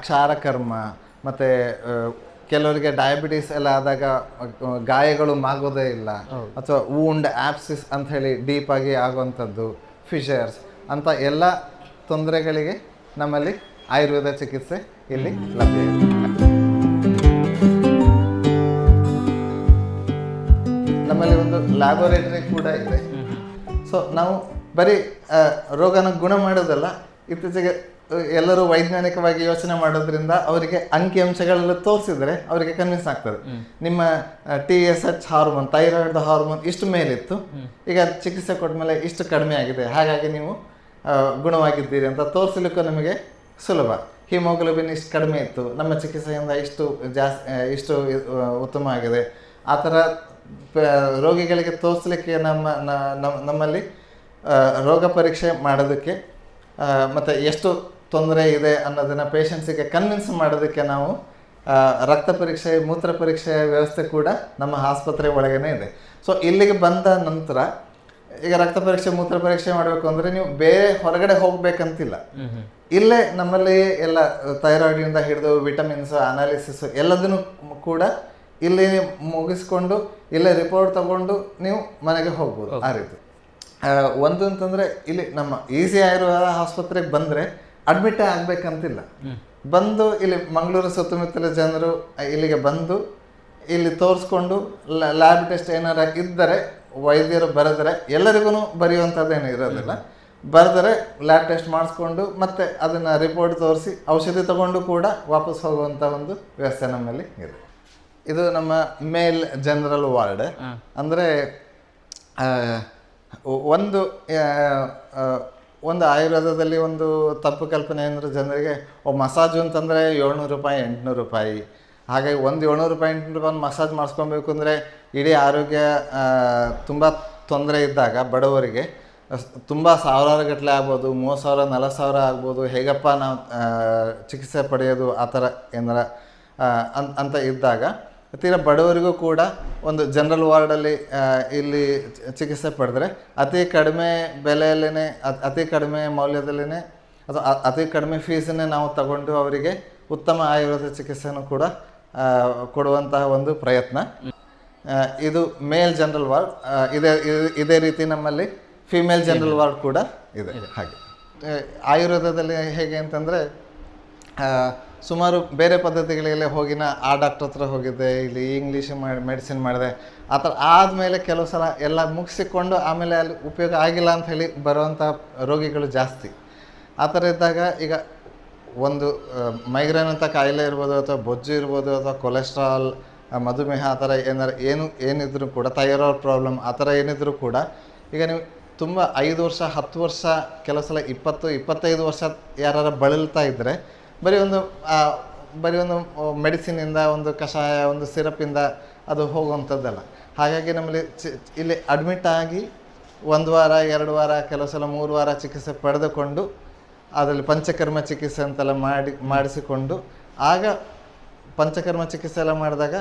ಕ್ಷಾರಕರ್ಮ, ಮತ್ತು ಕೆಲವರಿಗೆ ಡಯಾಬಿಟೀಸ್ ಎಲ್ಲ ಆದಾಗ ಗಾಯಗಳು ಮಾಗೋದೇ ಇಲ್ಲ, ಅಥವಾ ವೂಂಡ್ ಆಪ್ಸಿಸ್ ಅಂತ ಹೇಳಿ ಡೀಪಾಗಿ ಆಗುವಂಥದ್ದು, ಫಿಶರ್ಸ್ ಅಂತ ಎಲ್ಲ ತೊಂದರೆಗಳಿಗೆ ನಮ್ಮಲ್ಲಿ ಆಯುರ್ವೇದ ಚಿಕಿತ್ಸೆ ಇಲ್ಲಿ ಲಭ್ಯ ಇದೆ. ನಮ್ಮಲ್ಲಿ ಒಂದು ಲ್ಯಾಬೊರೇಟರಿ ಕೂಡ ಇದೆ. ಸೊ ನಾವು ಬರೀ ರೋಗನ ಗುಣ ಮಾಡೋದಲ್ಲ, ಇತ್ತೀಚೆಗೆ ಎಲ್ಲರೂ ವೈಜ್ಞಾನಿಕವಾಗಿ ಯೋಚನೆ ಮಾಡೋದ್ರಿಂದ ಅವರಿಗೆ ಅಂಕಿಅಂಶಗಳೆಲ್ಲ ತೋರಿಸಿದ್ರೆ ಅವರಿಗೆ ಕನ್ವಿನ್ಸ್ ಆಗ್ತದೆ. ನಿಮ್ಮ TSH ಹಾರ್ಮೋನ್, ಥೈರಾಯ್ಡ್ ಹಾರ್ಮೋನ್ ಇಷ್ಟು ಮೇಲಿತ್ತು, ಈಗ ಚಿಕಿತ್ಸೆ ಕೊಟ್ಮೇಲೆ ಇಷ್ಟು ಕಡಿಮೆ ಆಗಿದೆ, ಹಾಗಾಗಿ ನೀವು ಗುಣವಾಗಿದ್ದೀರಿ ಅಂತ ತೋರಿಸಲಿಕ್ಕೂ ನಮಗೆ ಸುಲಭ. ಹಿಮೋಗ್ಲೋಬಿನ್ ಇಷ್ಟು ಕಡಿಮೆ ಇತ್ತು, ನಮ್ಮ ಚಿಕಿತ್ಸೆಯಿಂದ ಇಷ್ಟು ಉತ್ತಮ ಆಗಿದೆ. ಆ ಥರ ರೋಗಿಗಳಿಗೆ ತೋರಿಸಲಿಕ್ಕೆ ನಮ್ಮಲ್ಲಿ ರೋಗ ಪರೀಕ್ಷೆ ಮಾಡೋದಕ್ಕೆ ಮತ್ತು ಎಷ್ಟು ತೊಂದರೆ ಇದೆ ಅನ್ನೋದನ್ನು ಪೇಷಂಟ್ಸಿಗೆ ಕನ್ವಿನ್ಸ್ ಮಾಡೋದಕ್ಕೆ ನಾವು ರಕ್ತ ಪರೀಕ್ಷೆ, ಮೂತ್ರ ಪರೀಕ್ಷೆಯ ವ್ಯವಸ್ಥೆ ಕೂಡ ನಮ್ಮ ಆಸ್ಪತ್ರೆ ಒಳಗೇ ಇದೆ. ಸೊ ಇಲ್ಲಿಗೆ ಬಂದ ನಂತರ ಈಗ ರಕ್ತ ಪರೀಕ್ಷೆ, ಮೂತ್ರ ಪರೀಕ್ಷೆ ಮಾಡಬೇಕು ಅಂದರೆ ನೀವು ಬೇರೆ ಹೊರಗಡೆ ಹೋಗ್ಬೇಕಂತಿಲ್ಲ. ಇಲ್ಲೇ ನಮ್ಮಲ್ಲಿ ಎಲ್ಲ ಥೈರಾಯ್ಡಿಂದ ಹಿಡಿದು ವಿಟಮಿನ್ಸ್, ಅನಾಲಿಸಿಸ್ ಎಲ್ಲದನ್ನು ಕೂಡ ಇಲ್ಲಿ ಮುಗಿಸ್ಕೊಂಡು ಇಲ್ಲೇ ರಿಪೋರ್ಟ್ ತಗೊಂಡು ನೀವು ಮನೆಗೆ ಹೋಗ್ಬೋದು. ಆ ರೀತಿ ಒಂದು ಅಂತಂದರೆ ಇಲ್ಲಿ ನಮ್ಮ ಈಸಿ ಆಯುರ್ವೇದ ಆಸ್ಪತ್ರೆಗೆ ಬಂದರೆ ಅಡ್ಮಿಟ್ ಆಗ್ಬೇಕಂತಿಲ್ಲ. ಬಂದು ಇಲ್ಲಿ ಮಂಗಳೂರು ಸುತ್ತಮುತ್ತಲ ಜನರು ಇಲ್ಲಿಗೆ ಬಂದು ಇಲ್ಲಿ ತೋರಿಸ್ಕೊಂಡು ಲ್ಯಾಬ್ ಟೆಸ್ಟ್ ಏನಾರ ಇದ್ದರೆ ವೈದ್ಯರು ಬರೆದರೆ, ಎಲ್ಲರಿಗೂ ಬರೆಯುವಂಥದ್ದೇನು ಇರೋದಿಲ್ಲ, ಬರೆದರೆ ಲ್ಯಾಬ್ ಟೆಸ್ಟ್ ಮಾಡಿಸ್ಕೊಂಡು ಮತ್ತೆ ಅದನ್ನು ರಿಪೋರ್ಟ್ ತೋರಿಸಿ ಔಷಧಿ ತಗೊಂಡು ಕೂಡ ವಾಪಸ್ ಹೋಗುವಂಥ ಒಂದು ವ್ಯವಸ್ಥೆ ನಮ್ಮಲ್ಲಿ ಇದೆ. ಇದು ನಮ್ಮ ಮೇಲ್ ಜನರಲ್ ವಾರ್ಡ್. ಅಂದರೆ ಒಂದು ಆಯುರ್ವೇದದಲ್ಲಿ ಒಂದು ತಪ್ಪು ಕಲ್ಪನೆ ಅಂದರೆ ಜನರಿಗೆ ಮಸಾಜು ಅಂತಂದರೆ 700 ರೂಪಾಯಿ 800 ರೂಪಾಯಿ, ಹಾಗಾಗಿ ಒಂದು 700 ರೂಪಾಯಿ 800 ರೂಪಾಯಿ ಮಸಾಜ್ ಮಾಡಿಸ್ಕೊಬೇಕು ಅಂದರೆ ಇಡೀ ಆರೋಗ್ಯ ತುಂಬ ತೊಂದರೆ ಇದ್ದಾಗ ಬಡವರಿಗೆ ತುಂಬ ಸಾವಿರಾರು ಗಟ್ಟಲೆ ಆಗ್ಬೋದು, 30,000 40,000 ಆಗ್ಬೋದು, ಹೇಗಪ್ಪ ನಾವು ಚಿಕಿತ್ಸೆ ಪಡೆಯೋದು ಆ ಥರ ಏನಾರ ಅಂತ ಇದ್ದಾಗ ತೀರಾ ಬಡವರಿಗೂ ಕೂಡ ಒಂದು ಜನರಲ್ ವಾರ್ಡಲ್ಲಿ ಇಲ್ಲಿ ಚಿಕಿತ್ಸೆ ಪಡೆದ್ರೆ ಅತಿ ಕಡಿಮೆ ಬೆಲೆಯಲ್ಲೇ, ಅತಿ ಕಡಿಮೆ ಮೌಲ್ಯದಲ್ಲೇ ಅಥವಾ ಅತಿ ಕಡಿಮೆ ಫೀಸನ್ನೇ ನಾವು ತಗೊಂಡು ಅವರಿಗೆ ಉತ್ತಮ ಆಯುರ್ವೇದ ಚಿಕಿತ್ಸೆಯನ್ನು ಕೂಡ ಕೊಡುವಂತಹ ಒಂದು ಪ್ರಯತ್ನ. ಇದು ಮೇಲ್ ಜನರಲ್ ವಾರ್ಡ್. ಇದೇ ರೀತಿ ನಮ್ಮಲ್ಲಿ ಫಿಮೇಲ್ ಜನರಲ್ ವಾರ್ಡ್ ಕೂಡ ಇದೆ. ಹಾಗೆ ಆಯುರ್ವೇದದಲ್ಲಿ ಹೇಗೆ ಅಂತಂದರೆ ಸುಮಾರು ಬೇರೆ ಪದ್ಧತಿಗಳಿಗೆ ಹೋಗಿನ ಆ ಡಾಕ್ಟ್ರ್ ಹತ್ರ ಹೋಗಿದ್ದೆ, ಇಲ್ಲಿ ಇಂಗ್ಲೀಷ್ ಮೆಡಿಸಿನ್ ಮಾಡಿದೆ, ಆ ಥರ ಆದಮೇಲೆ ಕೆಲವು ಸಲ ಎಲ್ಲ ಮುಗಿಸಿಕೊಂಡು ಆಮೇಲೆ ಅಲ್ಲಿ ಉಪಯೋಗ ಆಗಿಲ್ಲ ಅಂತ ಹೇಳಿ ಬರುವಂಥ ರೋಗಿಗಳು ಜಾಸ್ತಿ. ಆ ಥರ ಇದ್ದಾಗ ಈಗ ಒಂದು ಮೈಗ್ರೇನ್ ಅಂತ ಕಾಯಿಲೆ ಇರ್ಬೋದು, ಅಥವಾ ಬೊಜ್ಜು ಇರ್ಬೋದು, ಅಥವಾ ಕೊಲೆಸ್ಟ್ರಾಲ್, ಮಧುಮೇಹ ಆ ಥರ ಏನಿದ್ರು ಕೂಡ, ಥೈರಾಯ್ಡ್ ಪ್ರಾಬ್ಲಮ್ ಆ ಥರ ಏನಿದ್ರು ಕೂಡ, ಈಗ ನೀವು ತುಂಬ 5 ವರ್ಷ 10 ವರ್ಷ ಕೆಲವು ಸಲ 20-25 ವರ್ಷ ಯಾರು ಬಳಲ್ತಾ ಇದ್ದರೆ ಬರೀ ಒಂದು ಮೆಡಿಸಿನಿಂದ, ಒಂದು ಕಷಾಯ, ಒಂದು ಸಿರಪಿಂದ ಅದು ಹೋಗುವಂಥದ್ದಲ್ಲ. ಹಾಗಾಗಿ ನಮ್ಮಲ್ಲಿ ಇಲ್ಲಿ ಅಡ್ಮಿಟ್ ಆಗಿ 1 ವಾರ 2 ವಾರ ಕೆಲವು ಸಲ 3 ವಾರ ಚಿಕಿತ್ಸೆ ಪಡೆದುಕೊಂಡು ಅದರಲ್ಲಿ ಪಂಚಕರ್ಮ ಚಿಕಿತ್ಸೆ ಅಂತೆಲ್ಲ ಮಾಡಿಸಿಕೊಂಡು ಆಗ ಪಂಚಕರ್ಮ ಚಿಕಿತ್ಸೆ ಎಲ್ಲ ಮಾಡಿದಾಗ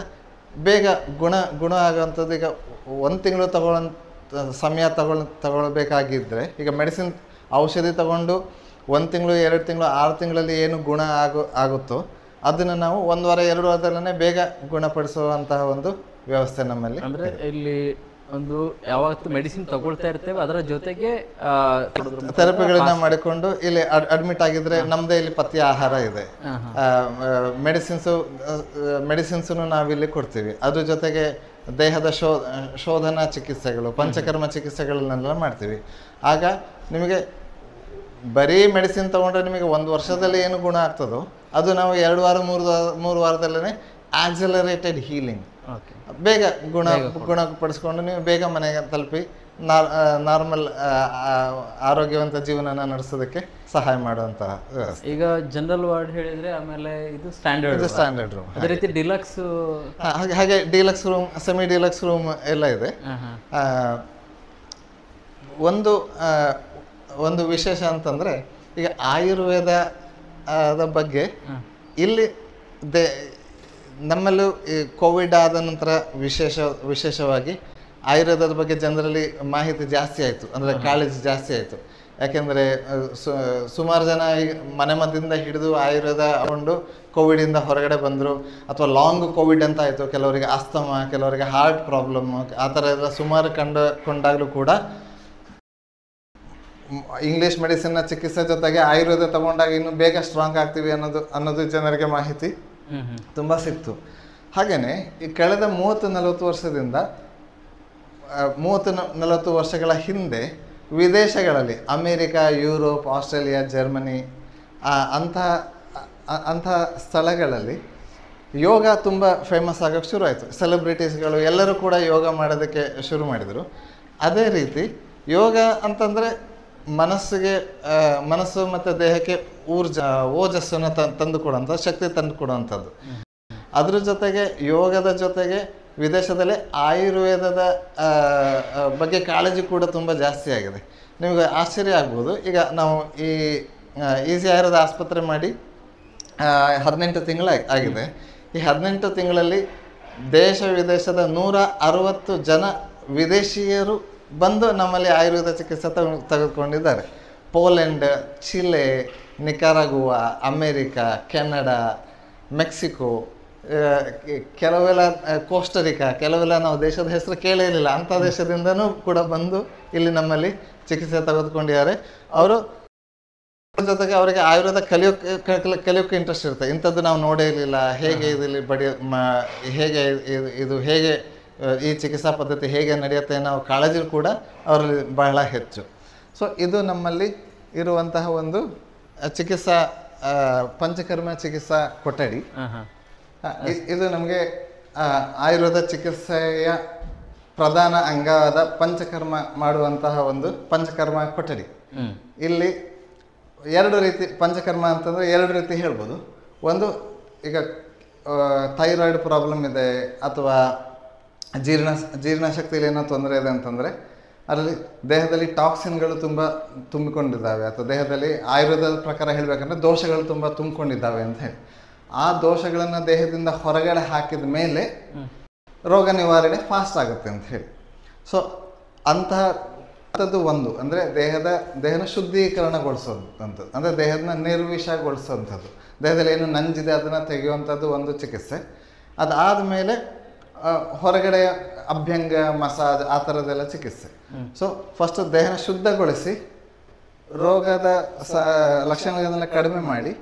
ಬೇಗ ಗುಣ ಆಗುವಂಥದ್ದು. ಈಗ 1 ತಿಂಗಳು ಸಮಯ ತಗೊಳ್ಬೇಕಾಗಿದ್ದರೆ ಈಗ ಮೆಡಿಸಿನ್ ಔಷಧಿ ತಗೊಂಡು 1 ತಿಂಗಳು 2 ತಿಂಗಳು 6 ತಿಂಗಳಲ್ಲಿ ಏನು ಗುಣ ಆಗುತ್ತೋ ಅದನ್ನು ನಾವು 1 ವಾರ 2 ವಾರದಲ್ಲೇ ಬೇಗ ಗುಣಪಡಿಸುವಂತಹ ಒಂದು ವ್ಯವಸ್ಥೆ ನಮ್ಮಲ್ಲಿ. ಅಂದರೆ ಇಲ್ಲಿ ಒಂದು ಯಾವತ್ತು ಮೆಡಿಸಿನ್ ತಗೊಳ್ತಾ ಇರ್ತೇವೆ ಅದರ ಜೊತೆಗೆ ಥೆರಪಿಗಳನ್ನ ಮಾಡಿಕೊಂಡು ಇಲ್ಲಿ ಅಡ್ಮಿಟ್ ಆಗಿದ್ರೆ ನಮ್ಮದೇ ಇಲ್ಲಿ ಪಥ್ಯ ಆಹಾರ ಇದೆ, ಮೆಡಿಸಿನ್ಸನ್ನು ನಾವಿಲ್ಲಿ ಕೊಡ್ತೀವಿ. ಅದ್ರ ಜೊತೆಗೆ ದೇಹದ ಶೋಧನಾ ಚಿಕಿತ್ಸೆಗಳು, ಪಂಚಕರ್ಮ ಚಿಕಿತ್ಸೆಗಳನ್ನೆಲ್ಲ ಮಾಡ್ತೀವಿ. ಆಗ ನಿಮಗೆ ಬರೀ ಮೆಡಿಸಿನ್ ತೊಗೊಂಡ್ರೆ ನಿಮಗೆ 1 ವರ್ಷದಲ್ಲಿ ಏನು ಗುಣ ಆಗ್ತದೋ ಅದು ನಾವು 2 ವಾರ 3 ವಾರದಲ್ಲೇ ಆಕ್ಸಲರೇಟೆಡ್ ಹೀಲಿಂಗ್, ಬೇಗ ಗುಣಪಡಿಸ್ಕೊಂಡು ನೀವು ಬೇಗ ಮನೆಗೆ ತಲುಪಿ ನಾರ್ಮಲ್ ಆರೋಗ್ಯವಂತ ಜೀವನನ ನಡೆಸೋದಕ್ಕೆ ಸಹಾಯ ಮಾಡುವಂತಹ ವ್ಯವಸ್ಥೆ. ಈಗ ಜನರಲ್ ವಾರ್ಡ್ ಹೇಳಿದ್ರೆ ಆಮೇಲೆ ಇದು ಸ್ಟ್ಯಾಂಡರ್ಡ್ ರೂಮ್, ಅದೇ ರೀತಿ ಡಿಲಕ್ಸ್, ಹಾಗೆ deluxe room, semi deluxe room ಎಲ್ಲ ಇದೆ. ಒಂದು ವಿಶೇಷ ಅಂತಂದರೆ ಈಗ ಆಯುರ್ವೇದದ ಬಗ್ಗೆ ಇಲ್ಲಿ ನಮ್ಮಲ್ಲೂ ಈ ಕೋವಿಡ್ ಆದ ನಂತರ ವಿಶೇಷವಾಗಿ ಆಯುರ್ವೇದದ ಬಗ್ಗೆ ಜನರಲ್ಲಿ ಮಾಹಿತಿ ಜಾಸ್ತಿ ಆಯಿತು, ಅಂದರೆ ಕಾಳಜಿ ಜಾಸ್ತಿ ಆಯಿತು. ಯಾಕೆಂದರೆ ಸುಮಾರು ಜನ ಈಗ ಮನೆಮದ್ದಿಂದ ಹಿಡಿದು ಆಯುರ್ವೇದ ತಗೊಂಡು ಕೋವಿಡಿಂದ ಹೊರಗಡೆ ಬಂದರು, ಅಥವಾ ಲಾಂಗ್ ಕೋವಿಡ್ ಅಂತ ಆಯಿತು. ಕೆಲವರಿಗೆ ಅಸ್ತಮಾ, ಕೆಲವರಿಗೆ ಹಾರ್ಟ್ ಪ್ರಾಬ್ಲಮ್ಮು, ಆ ಥರ ಎಲ್ಲ ಸುಮಾರು ಕಂಡಾಗಲೂ ಕೂಡ ಇಂಗ್ಲೀಷ್ ಮೆಡಿಸಿನ್ನ ಚಿಕಿತ್ಸೆ ಜೊತೆಗೆ ಆಯುರ್ವೇದ ತಗೊಂಡಾಗ ಇನ್ನೂ ಬೇಗ ಸ್ಟ್ರಾಂಗ್ ಆಗ್ತೀವಿ ಅನ್ನೋದು ಜನರಿಗೆ ಮಾಹಿತಿ ತುಂಬ ಸಿಕ್ತು. ಹಾಗೆಯೇ ಈ ಕಳೆದ 30-40 ವರ್ಷದಿಂದ 30-40 ವರ್ಷಗಳ ಹಿಂದೆ ವಿದೇಶಗಳಲ್ಲಿ ಅಮೇರಿಕಾ, ಯುರೋಪ್, ಆಸ್ಟ್ರೇಲಿಯಾ, ಜರ್ಮನಿ ಅಂಥ ಸ್ಥಳಗಳಲ್ಲಿ ಯೋಗ ತುಂಬ ಫೇಮಸ್ ಆಗೋಕ್ಕೆ ಶುರು ಆಯಿತು. ಸೆಲೆಬ್ರಿಟೀಸ್ಗಳು ಎಲ್ಲರೂ ಕೂಡ ಯೋಗ ಮಾಡೋದಕ್ಕೆ ಶುರು ಮಾಡಿದರು. ಅದೇ ರೀತಿ ಯೋಗ ಅಂತಂದರೆ ಮನಸ್ಸು ಮತ್ತು ದೇಹಕ್ಕೆ ಓಜಸ್ಸನ್ನು ತಂದು ಕೊಡುವಂಥ ಶಕ್ತಿ ತಂದು ಕೊಡುವಂಥದ್ದು. ಅದ್ರ ಜೊತೆಗೆ ಯೋಗದ ಜೊತೆಗೆ ವಿದೇಶದಲ್ಲಿ ಆಯುರ್ವೇದದ ಬಗ್ಗೆ ಕಾಳಜಿ ಕೂಡ ತುಂಬ ಜಾಸ್ತಿ ಆಗಿದೆ. ನಿಮಗೆ ಆಶ್ಚರ್ಯ ಆಗ್ಬೋದು, ಈಗ ನಾವು ಈ ಈಸಿ ಆಯುರ್ವೇದ ಆಸ್ಪತ್ರೆ ಮಾಡಿ 18 ತಿಂಗಳು ಆಗಿದೆ. ಈ 18 ತಿಂಗಳಲ್ಲಿ ದೇಶ ವಿದೇಶದ 160 ಜನ ವಿದೇಶಿಯರು ಬಂದು ನಮ್ಮಲ್ಲಿ ಆಯುರ್ವೇದ ಚಿಕಿತ್ಸೆ ತೆಗೆದುಕೊಂಡಿದ್ದಾರೆ. Poland, Chile, Nicaragua, America, Canada, Mexico, ಕೆಲವೆಲ್ಲ ಕೋಸ್ಟರಿಕಾ, ಕೆಲವೆಲ್ಲ ನಾವು ದೇಶದ ಹೆಸರು ಕೇಳೇ ಇರಲಿಲ್ಲ, ಅಂಥ ದೇಶದಿಂದನೂ ಕೂಡ ಬಂದು ಇಲ್ಲಿ ನಮ್ಮಲ್ಲಿ ಚಿಕಿತ್ಸೆ ತೆಗೆದುಕೊಂಡಿದ್ದಾರೆ. ಅವರು ಜೊತೆಗೆ ಅವರಿಗೆ ಆಯುರ್ವೇದ ಕಲಿಯೋಕ್ಕೆ ಇಂಟ್ರೆಸ್ಟ್ ಇರುತ್ತೆ. ಇಂಥದ್ದು ನಾವು ನೋಡೇ ಇರಲಿಲ್ಲ, ಹೇಗೆ ಇದರಲ್ಲಿ ಹೇಗೆ ಹೇಗೆ ಈ ಚಿಕಿತ್ಸಾ ಪದ್ಧತಿ ಹೇಗೆ ನಡೆಯುತ್ತೆ ಅನ್ನೋ ಕಾಳಜಿ ಕೂಡ ಅವರಲ್ಲಿ ಬಹಳ ಹೆಚ್ಚು. ಸೊ ಇದು ನಮ್ಮಲ್ಲಿ ಇರುವಂತಹ ಒಂದು ಚಿಕಿತ್ಸಾ ಪಂಚಕರ್ಮ ಚಿಕಿತ್ಸಾ ಕೊಠಡಿ. ಇದು ನಮಗೆ ಆಯುರ್ವೇದ ಚಿಕಿತ್ಸೆಯ ಪ್ರಧಾನ ಅಂಗವಾದ ಪಂಚಕರ್ಮ ಮಾಡುವಂತಹ ಒಂದು ಪಂಚಕರ್ಮ ಕೊಠಡಿ. ಇಲ್ಲಿ ಎರಡು ರೀತಿ ಪಂಚಕರ್ಮ ಅಂತಂದರೆ ಎರಡು ರೀತಿ ಹೇಳ್ಬೋದು. ಒಂದು, ಈಗ ಥೈರಾಯ್ಡ್ ಪ್ರಾಬ್ಲಮ್ ಇದೆ ಅಥವಾ ಜೀರ್ಣಶಕ್ತಿಯಲ್ಲಿ ಏನೋ ತೊಂದರೆ ಇದೆ ಅಂತಂದರೆ ಅದರಲ್ಲಿ ದೇಹದಲ್ಲಿ ಟಾಕ್ಸಿನ್ಗಳು ತುಂಬ ತುಂಬಿಕೊಂಡಿದ್ದಾವೆ, ಅಥವಾ ದೇಹದಲ್ಲಿ ಆಯುರ್ವೇದದ ಪ್ರಕಾರ ಹೇಳಬೇಕಂದ್ರೆ ದೋಷಗಳು ತುಂಬ ತುಂಬಿಕೊಂಡಿದ್ದಾವೆ ಅಂತ ಹೇಳಿ, ಆ ದೋಷಗಳನ್ನು ದೇಹದಿಂದ ಹೊರಗಡೆ ಹಾಕಿದ ಮೇಲೆ ರೋಗ ನಿವಾರಣೆ ಫಾಸ್ಟ್ ಆಗುತ್ತೆ ಅಂತ ಹೇಳಿ. ಸೊ ಅಂಥದ್ದು ಒಂದು ಅಂದರೆ ದೇಹನ ಶುದ್ಧೀಕರಣಗೊಳಿಸೋದಂಥದ್ದು, ಅಂದರೆ ದೇಹನ ನಿರ್ವಿಷಗೊಳಿಸೋವಂಥದ್ದು, ದೇಹದಲ್ಲಿ ಏನು ನಂಜಿದೆ ಅದನ್ನು ತೆಗೆಯುವಂಥದ್ದು ಒಂದು ಚಿಕಿತ್ಸೆ. ಅದಾದಮೇಲೆ ಹೊರಗಡೆ ಅಭ್ಯಂಗ, ಮಸಾಜ್ ಆ ಥರದ್ದೆಲ್ಲ ಚಿಕಿತ್ಸೆ. ಸೊ ಫಸ್ಟ್ ದೇಹನ ಶುದ್ಧಗೊಳಿಸಿ ರೋಗದ ಲಕ್ಷಣಗಳನ್ನೆಲ್ಲ ಕಡಿಮೆ ಮಾಡಿ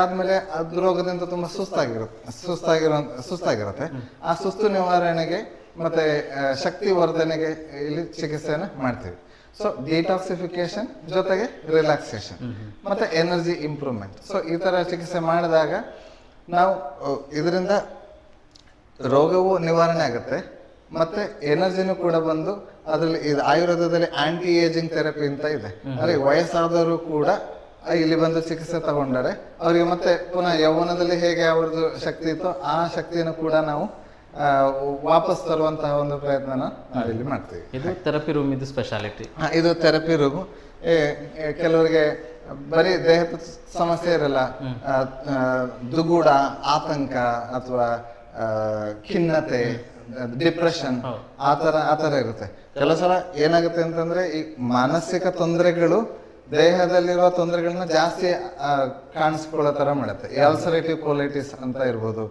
ಆದಮೇಲೆ ಅದು ರೋಗದಿಂದ ತುಂಬ ಸುಸ್ತಾಗಿರುತ್ತೆ. ಆ ಸುಸ್ತು ನಿವಾರಣೆಗೆ ಮತ್ತು ಶಕ್ತಿ ವರ್ಧನೆಗೆ ಇಲ್ಲಿ ಚಿಕಿತ್ಸೆಯನ್ನು ಮಾಡ್ತೀವಿ. ಸೊ ಡಿಟಾಕ್ಸಿಫಿಕೇಶನ್ ಜೊತೆಗೆ ರಿಲ್ಯಾಕ್ಸೇಷನ್ ಮತ್ತು ಎನರ್ಜಿ ಇಂಪ್ರೂವ್ಮೆಂಟ್. ಸೊ ಈ ಥರ ಚಿಕಿತ್ಸೆ ಮಾಡಿದಾಗ ನಾವು ಇದರಿಂದ ರೋಗವೂ ನಿವಾರಣೆ ಆಗುತ್ತೆ ಮತ್ತು ಎನರ್ಜಿನೂ ಕೂಡ ಬಂದು ಅದರಲ್ಲಿ ಇದು ಆಯುರ್ವೇದದಲ್ಲಿ ಆಂಟಿ ಏಜಿಂಗ್ ಥೆರಪಿ ಅಂತ ಇದೆ. ಅಂದರೆ ವಯಸ್ಸಾದವರು ಕೂಡ ಇಲ್ಲಿ ಬಂದು ಚಿಕಿತ್ಸೆ ತಗೊಂಡರೆ ಅವರಿಗೆ ಮತ್ತೆ ಪುನಃ ಯೌವನದಲ್ಲಿ ಹೇಗೆ ಅವ್ರದ್ದು ಶಕ್ತಿ ಇತ್ತೋ ಆ ಶಕ್ತಿಯನ್ನು ಕೂಡ ನಾವು ವಾಪಸ್ ತರುವಂತಹ ಒಂದು ಪ್ರಯತ್ನನ ನಾವಿಲ್ಲಿ ಮಾಡ್ತೀವಿ. ಇದು ಥೆರಪಿ ರೂಮ್, ಇದು ಸ್ಪೆಷಾಲಿಟಿ. ಇದು ಥೆರಪಿ ರೂಮು. ಕೆಲವರಿಗೆ ಬರೀ ದೇಹದ ಸಮಸ್ಯೆ ಇರಲ್ಲ, ದುಗುಡ, ಆತಂಕ ಅಥವಾ ಖಿನ್ನತೆ, ಡಿಪ್ರೆಷನ್ ಆ ಥರ ಇರುತ್ತೆ. ಕೆಲವು ಸಲ ಏನಾಗುತ್ತೆ ಅಂತಂದ್ರೆ ಈ ಮಾನಸಿಕ ತೊಂದರೆಗಳು ದೇಹದಲ್ಲಿರುವ ತೊಂದರೆಗಳನ್ನ ಜಾಸ್ತಿ ಕಾಣಿಸ್ಕೊಳ್ಳೋ ಥರ ಮಾಡುತ್ತೆ. ಅಲ್ಸರೇಟಿವ್ ಕೋಲೈಟಿಸ್ ಅಂತ ಇರ್ಬೋದು,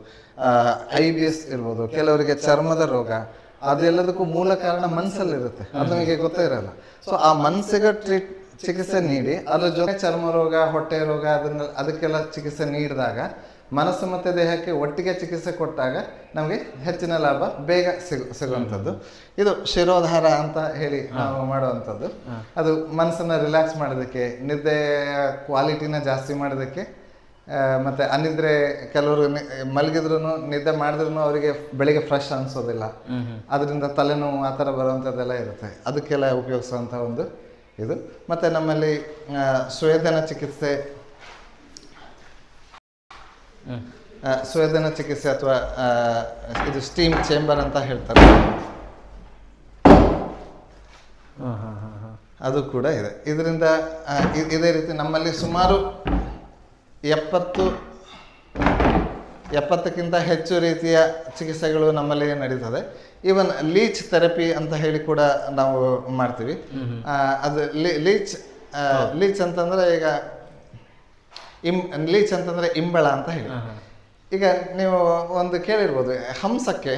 IBS ಇರ್ಬೋದು, ಕೆಲವರಿಗೆ ಚರ್ಮದ ರೋಗ, ಅದೆಲ್ಲದಕ್ಕೂ ಮೂಲ ಕಾರಣ ಮನಸ್ಸಲ್ಲಿರುತ್ತೆ, ಅದು ನಮಗೆ ಗೊತ್ತೇ ಇರಲ್ಲ. ಸೊ ಆ ಮನಸ್ಸಿಗೆ ಚಿಕಿತ್ಸೆ ನೀಡಿ ಅದ್ರ ಜೊತೆ ಚರ್ಮ ರೋಗ, ಹೊಟ್ಟೆ ರೋಗ ಅದಕ್ಕೆಲ್ಲ ಚಿಕಿತ್ಸೆ ನೀಡಿದಾಗ ಮನಸ್ಸು ಮತ್ತು ದೇಹಕ್ಕೆ ಒಟ್ಟಿಗೆ ಚಿಕಿತ್ಸೆ ಕೊಟ್ಟಾಗ ನಮಗೆ ಹೆಚ್ಚಿನ ಲಾಭ ಬೇಗ ಸಿಗುವಂಥದ್ದು. ಇದು ಶಿರೋಧಾರ ಅಂತ ಹೇಳಿ ನಾವು ಮಾಡುವಂಥದ್ದು. ಅದು ಮನಸ್ಸನ್ನು ರಿಲ್ಯಾಕ್ಸ್ ಮಾಡೋದಕ್ಕೆ, ನಿದ್ದೆಯ ಕ್ವಾಲಿಟಿನ ಜಾಸ್ತಿ ಮಾಡೋದಕ್ಕೆ, ಮತ್ತು ಅನಿದ್ರೆ ಕೆಲವರು ಮಲಗಿದ್ರು ನಿದ್ದೆ ಮಾಡಿದ್ರು ಅವರಿಗೆ ಬೆಳಿಗ್ಗೆ ಫ್ರೆಶ್ ಅನಿಸೋದಿಲ್ಲ, ಅದರಿಂದ ತಲೆನೋವು ಆ ಥರ ಬರುವಂಥದ್ದೆಲ್ಲ ಇರುತ್ತೆ, ಅದಕ್ಕೆಲ್ಲ ಉಪಯೋಗಿಸುವಂಥ ಒಂದು ಇದು. ಮತ್ತು ನಮ್ಮಲ್ಲಿ ಸ್ವೇದನ ಚಿಕಿತ್ಸೆ ಅಥವಾ ಇದು ಸ್ಟೀಮ್ ಚೇಂಬರ್ ಅಂತ ಹೇಳ್ತಾರೆ, ಅದು ಕೂಡ ಇದೆ. ಇದರಿಂದ ಇದೇ ರೀತಿ ನಮ್ಮಲ್ಲಿ ಸುಮಾರು 70ಕ್ಕಿಂತ ಹೆಚ್ಚು ರೀತಿಯ ಚಿಕಿತ್ಸೆಗಳು ನಮ್ಮಲ್ಲಿ ನಡೀತದೆ. ಈವನ್ ಲೀಚ್ ಥೆರಪಿ ಅಂತ ಹೇಳಿ ಕೂಡ ನಾವು ಮಾಡ್ತೀವಿ. ಅದು ಲೀಚ್ ಅಂತಂದ್ರೆ ಈಗ ಲೀಚ್ ಅಂತಂದ್ರೆ ಇಂಬಳ ಅಂತ ಹೇಳಿ. ಈಗ ನೀವು ಒಂದು ಕೇಳಿರ್ಬೋದು, ಹಂಸಕ್ಕೆ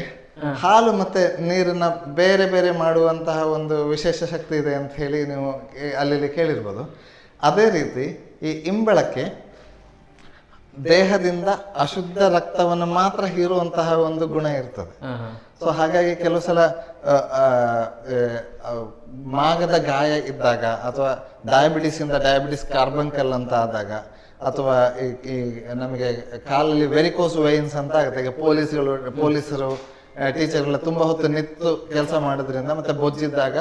ಹಾಲು ಮತ್ತೆ ನೀರನ್ನ ಬೇರೆ ಬೇರೆ ಮಾಡುವಂತಹ ಒಂದು ವಿಶೇಷ ಶಕ್ತಿ ಇದೆ ಅಂತ ಹೇಳಿ ನೀವು ಅಲ್ಲಿ ಕೇಳಿರ್ಬೋದು. ಅದೇ ರೀತಿ ಈ ಇಂಬಳಕ್ಕೆ ದೇಹದಿಂದ ಅಶುದ್ಧ ರಕ್ತವನ್ನು ಮಾತ್ರ ಹೀರುವಂತಹ ಒಂದು ಗುಣ ಇರ್ತದೆ. ಸೊ ಹಾಗಾಗಿ ಕೆಲವು ಸಲ ಮಾಗದ ಗಾಯ ಇದ್ದಾಗ, ಅಥವಾ ಡಯಾಬಿಟಿಸ್ ಕಾರ್ಬಂಕಲ್ ಅಂತ ಆದಾಗ, ಅಥವಾ ಈ ನಮಗೆ ಕಾಲಲ್ಲಿ ವೆರಿಕೋಸ್ ವೈನ್ಸ್ ಅಂತ ಆಗುತ್ತೆ. ಈಗ ಪೊಲೀಸರು ಟೀಚರ್ಗಳು ತುಂಬಾ ಹೊತ್ತು ನಿಂತು ಕೆಲಸ ಮಾಡೋದ್ರಿಂದ ಮತ್ತೆ ಬೊಜ್ಜಿದ್ದಾಗ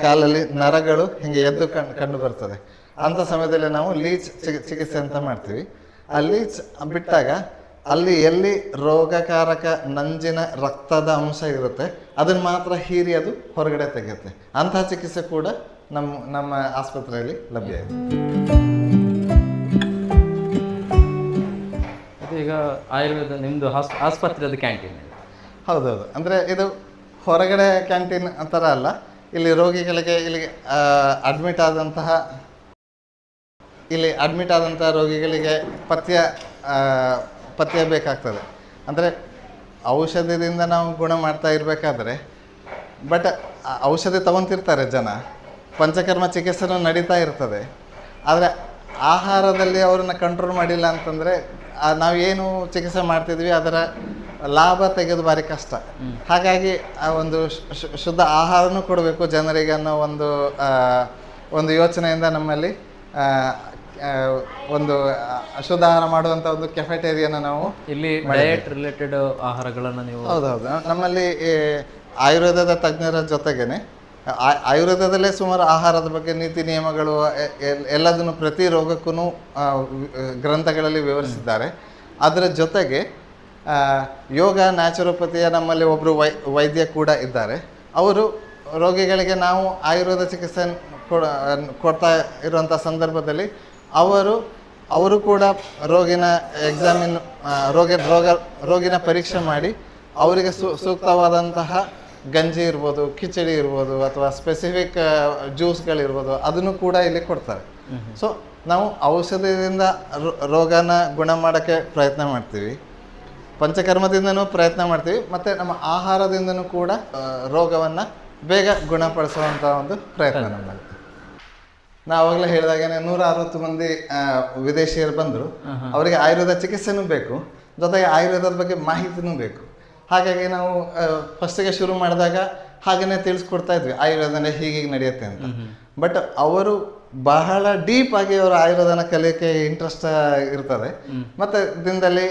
ಕಾಲಲ್ಲಿ ನರಗಳು ಹಿಂಗೆ ಎದ್ದು ಕಂಡು ಬರ್ತದೆ. ಅಂತ ಸಮಯದಲ್ಲಿ ನಾವು ಲೀಚ್ ಚಿಕಿತ್ಸೆ ಅಂತ ಮಾಡ್ತೀವಿ. ಆ ಲೀಚ್ ಬಿಟ್ಟಾಗ ಅಲ್ಲಿ ಎಲ್ಲಿ ರೋಗಕಾರಕ ನಂಜಿನ ರಕ್ತದ ಅಂಶ ಇರುತ್ತೆ ಅದನ್ನ ಮಾತ್ರ ಹೀರಿ ಅದು ಹೊರಗಡೆ ತೆಗೆಯುತ್ತೆ. ಅಂತಹ ಚಿಕಿತ್ಸೆ ಕೂಡ ನಮ್ಮ ಆಸ್ಪತ್ರೆಯಲ್ಲಿ ಲಭ್ಯ ಇದೆ. ಈಗ ಆಯುರ್ವೇದ ನಿಮ್ಮದು ಆಸ್ಪತ್ರೆದ ಕ್ಯಾಂಟೀನ್? ಹೌದೌದು. ಅಂದರೆ ಇದು ಹೊರಗಡೆ ಕ್ಯಾಂಟೀನ್ ಥರ ಅಲ್ಲ. ಇಲ್ಲಿ ರೋಗಿಗಳಿಗೆ ಅಡ್ಮಿಟ್ ಆದಂತಹ ರೋಗಿಗಳಿಗೆ ಪಥ್ಯ ಬೇಕಾಗ್ತದೆ. ಅಂದರೆ ಔಷಧದಿಂದ ನಾವು ಗುಣ ಮಾಡ್ತಾ ಇರಬೇಕಾದ್ರೆ, ಬಟ್ ಔಷಧಿ ತಗೊತಿರ್ತಾರೆ ಜನ, ಪಂಚಕರ್ಮ ಚಿಕಿತ್ಸೆನೂ ನಡೀತಾ ಇರ್ತದೆ. ಆದರೆ ಆಹಾರದಲ್ಲಿ ಅವ್ರನ್ನ ಕಂಟ್ರೋಲ್ ಮಾಡಿಲ್ಲ ಅಂತಂದರೆ ನಾವೇನು ಚಿಕಿತ್ಸೆ ಮಾಡ್ತಿದ್ವಿ ಅದರ ಲಾಭ ತೆಗೆದು ಭಾರಿ ಕಷ್ಟ. ಹಾಗಾಗಿ ಆ ಒಂದು ಶುದ್ಧ ಆಹಾರನೂ ಕೊಡಬೇಕು ಜನರಿಗೆ ಅನ್ನೋ ಒಂದು ಯೋಚನೆಯಿಂದ ನಮ್ಮಲ್ಲಿ ಒಂದು ಶುದ್ಧ ಆಹಾರ ಮಾಡುವಂಥ ಒಂದು ಕೆಫೆಟೇರಿಯನ್ನ ನಾವು ಇಲ್ಲಿ ಡಯಟ್ ರಿಲೇಟೆಡ್ ಆಹಾರಗಳನ್ನು ನೀವು ಹೌದೌದು ನಮ್ಮಲ್ಲಿ ಆಯುರ್ವೇದದ ತಜ್ಞರ ಜೊತೆಗೇನೆ ಆಯುರ್ವೇದದಲ್ಲೇ ಸುಮಾರು ಆಹಾರದ ಬಗ್ಗೆ ನೀತಿ ನಿಯಮಗಳು ಎಲ್ಲದನ್ನು ಪ್ರತಿ ರೋಗಕ್ಕೂ ಗ್ರಂಥಗಳಲ್ಲಿ ವಿವರಿಸಿದ್ದಾರೆ. ಅದರ ಜೊತೆಗೆ ಯೋಗ ನ್ಯಾಚುರೋಪತಿಯ ನಮ್ಮಲ್ಲಿ ಒಬ್ಬರು ವೈದ್ಯ ಕೂಡ ಇದ್ದಾರೆ. ಅವರು ರೋಗಿಗಳಿಗೆ ನಾವು ಆಯುರ್ವೇದ ಚಿಕಿತ್ಸೆ ಕೊಡ್ತಾ ಇರುವಂಥ ಸಂದರ್ಭದಲ್ಲಿ ಅವರು ಕೂಡ ರೋಗಿನ ಎಕ್ಸಾಮಿನ್ ರೋಗಿನ ಪರೀಕ್ಷೆ ಮಾಡಿ ಅವರಿಗೆ ಸೂಕ್ತವಾದಂತಹ ಗಂಜಿ ಇರ್ಬೋದು, ಕಿಚಡಿ ಇರ್ಬೋದು, ಅಥವಾ ಸ್ಪೆಸಿಫಿಕ್ ಜ್ಯೂಸ್ಗಳಿರ್ಬೋದು, ಅದನ್ನು ಕೂಡ ಇಲ್ಲಿ ಕೊಡ್ತಾರೆ. ಸೊ ನಾವು ಔಷಧಿಯಿಂದ ರೋಗನ ಗುಣ ಮಾಡೋಕ್ಕೆ ಪ್ರಯತ್ನ ಮಾಡ್ತೀವಿ, ಪಂಚಕರ್ಮದಿಂದನೂ ಪ್ರಯತ್ನ ಮಾಡ್ತೀವಿ, ಮತ್ತು ನಮ್ಮ ಆಹಾರದಿಂದನೂ ಕೂಡ ರೋಗವನ್ನು ಬೇಗ ಗುಣಪಡಿಸುವಂಥ ಒಂದು ಪ್ರಯತ್ನ ನಮ್ಮಲ್ಲಿ. ನಾವಾಗಲೇ ಹೇಳಿದಾಗೇನೆ 160 ಮಂದಿ ವಿದೇಶಿಯರು ಬಂದರು. ಅವರಿಗೆ ಆಯುರ್ವೇದ ಚಿಕಿತ್ಸೆನೂ ಬೇಕು, ಜೊತೆಗೆ ಆಯುರ್ವೇದದ ಬಗ್ಗೆ ಮಾಹಿತಿನೂ ಬೇಕು. ಹಾಗಾಗಿ ನಾವು ಫಸ್ಟಿಗೆ ಶುರು ಮಾಡಿದಾಗ ಹಾಗೆಯೇ ತಿಳಿಸ್ಕೊಡ್ತಾ ಇದ್ವಿ ಆಯುರ್ವೇದನೇ ಹೀಗೆ ನಡೆಯುತ್ತೆ ಅಂತ. ಬಟ್ ಅವರು ಬಹಳ ಡೀಪ್ ಆಗಿ ಅವರು ಆಯುರ್ವೇದನ ಕಲಿಯೋಕ್ಕೆ ಇಂಟ್ರೆಸ್ಟ್ ಇರ್ತದೆ. ಮತ್ತು ದಿನದಲ್ಲಿ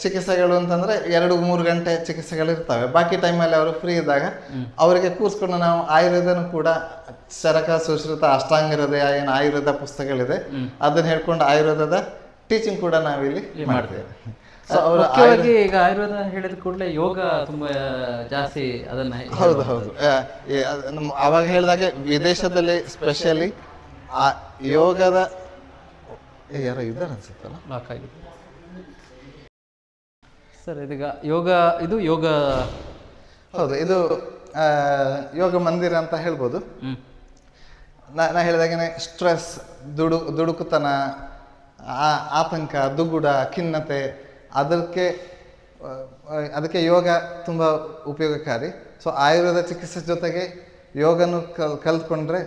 ಚಿಕಿತ್ಸೆಗಳು ಅಂತಂದರೆ 2-3 ಗಂಟೆ ಚಿಕಿತ್ಸೆಗಳು ಇರ್ತವೆ. ಬಾಕಿ ಟೈಮಲ್ಲಿ ಅವರು ಫ್ರೀ ಇದ್ದಾಗ ಅವರಿಗೆ ಕೂರಿಸ್ಕೊಂಡು ನಾವು ಆಯುರ್ವೇದನೂ ಕೂಡ ಚರಕ ಸುಶ್ರುತ ಅಷ್ಟಾಂಗ ಹೃದಯ ಏನು ಆಯುರ್ವೇದ ಪುಸ್ತಕಗಳಿದೆ ಅದನ್ನ ಹೇಳ್ಕೊಂಡು ಆಯುರ್ವೇದದ ಟೀಚಿಂಗ್ ಕೂಡ ನಾವಿಲ್ಲಿ ಮಾಡ್ತೇವೆ. ಸೊ ಅವರು ಈಗ ಆಯುರ್ವೇದ ಹೇಳಿದ ಕೂಡಲೇ ಯೋಗ ತುಂಬಾ ಜಾಸ್ತಿ ಅದನ್ನ ಹೌದು ಅವಾಗ ಹೇಳಿದಾಗೆ ವಿದೇಶದಲ್ಲಿ ಸ್ಪೆಷಲಿ ಯೋಗದ ಯಾರೋ ಇದ್ದಾರೆ ಅನ್ಸುತ್ತಲ್ಲ ಲಾಕ್ ಆಗಿದೆ ಸರ್. ಇದೀಗ ಯೋಗ ಹೌದು, ಇದು ಯೋಗ ಮಂದಿರ ಅಂತ ಹೇಳ್ಬೋದು. ನಾ ಹೇಳಿದಾಗೇನೆ ಸ್ಟ್ರೆಸ್, ದುಡುಕುತನ, ಆತಂಕ, ದುಗುಡ, ಖಿನ್ನತೆ, ಅದಕ್ಕೆ ಯೋಗ ತುಂಬ ಉಪಯೋಗಕಾರಿ. ಸೊ ಆಯುರ್ವೇದ ಚಿಕಿತ್ಸೆ ಜೊತೆಗೆ ಯೋಗನೂ ಕಲ್ತ್ಕೊಂಡ್ರೆ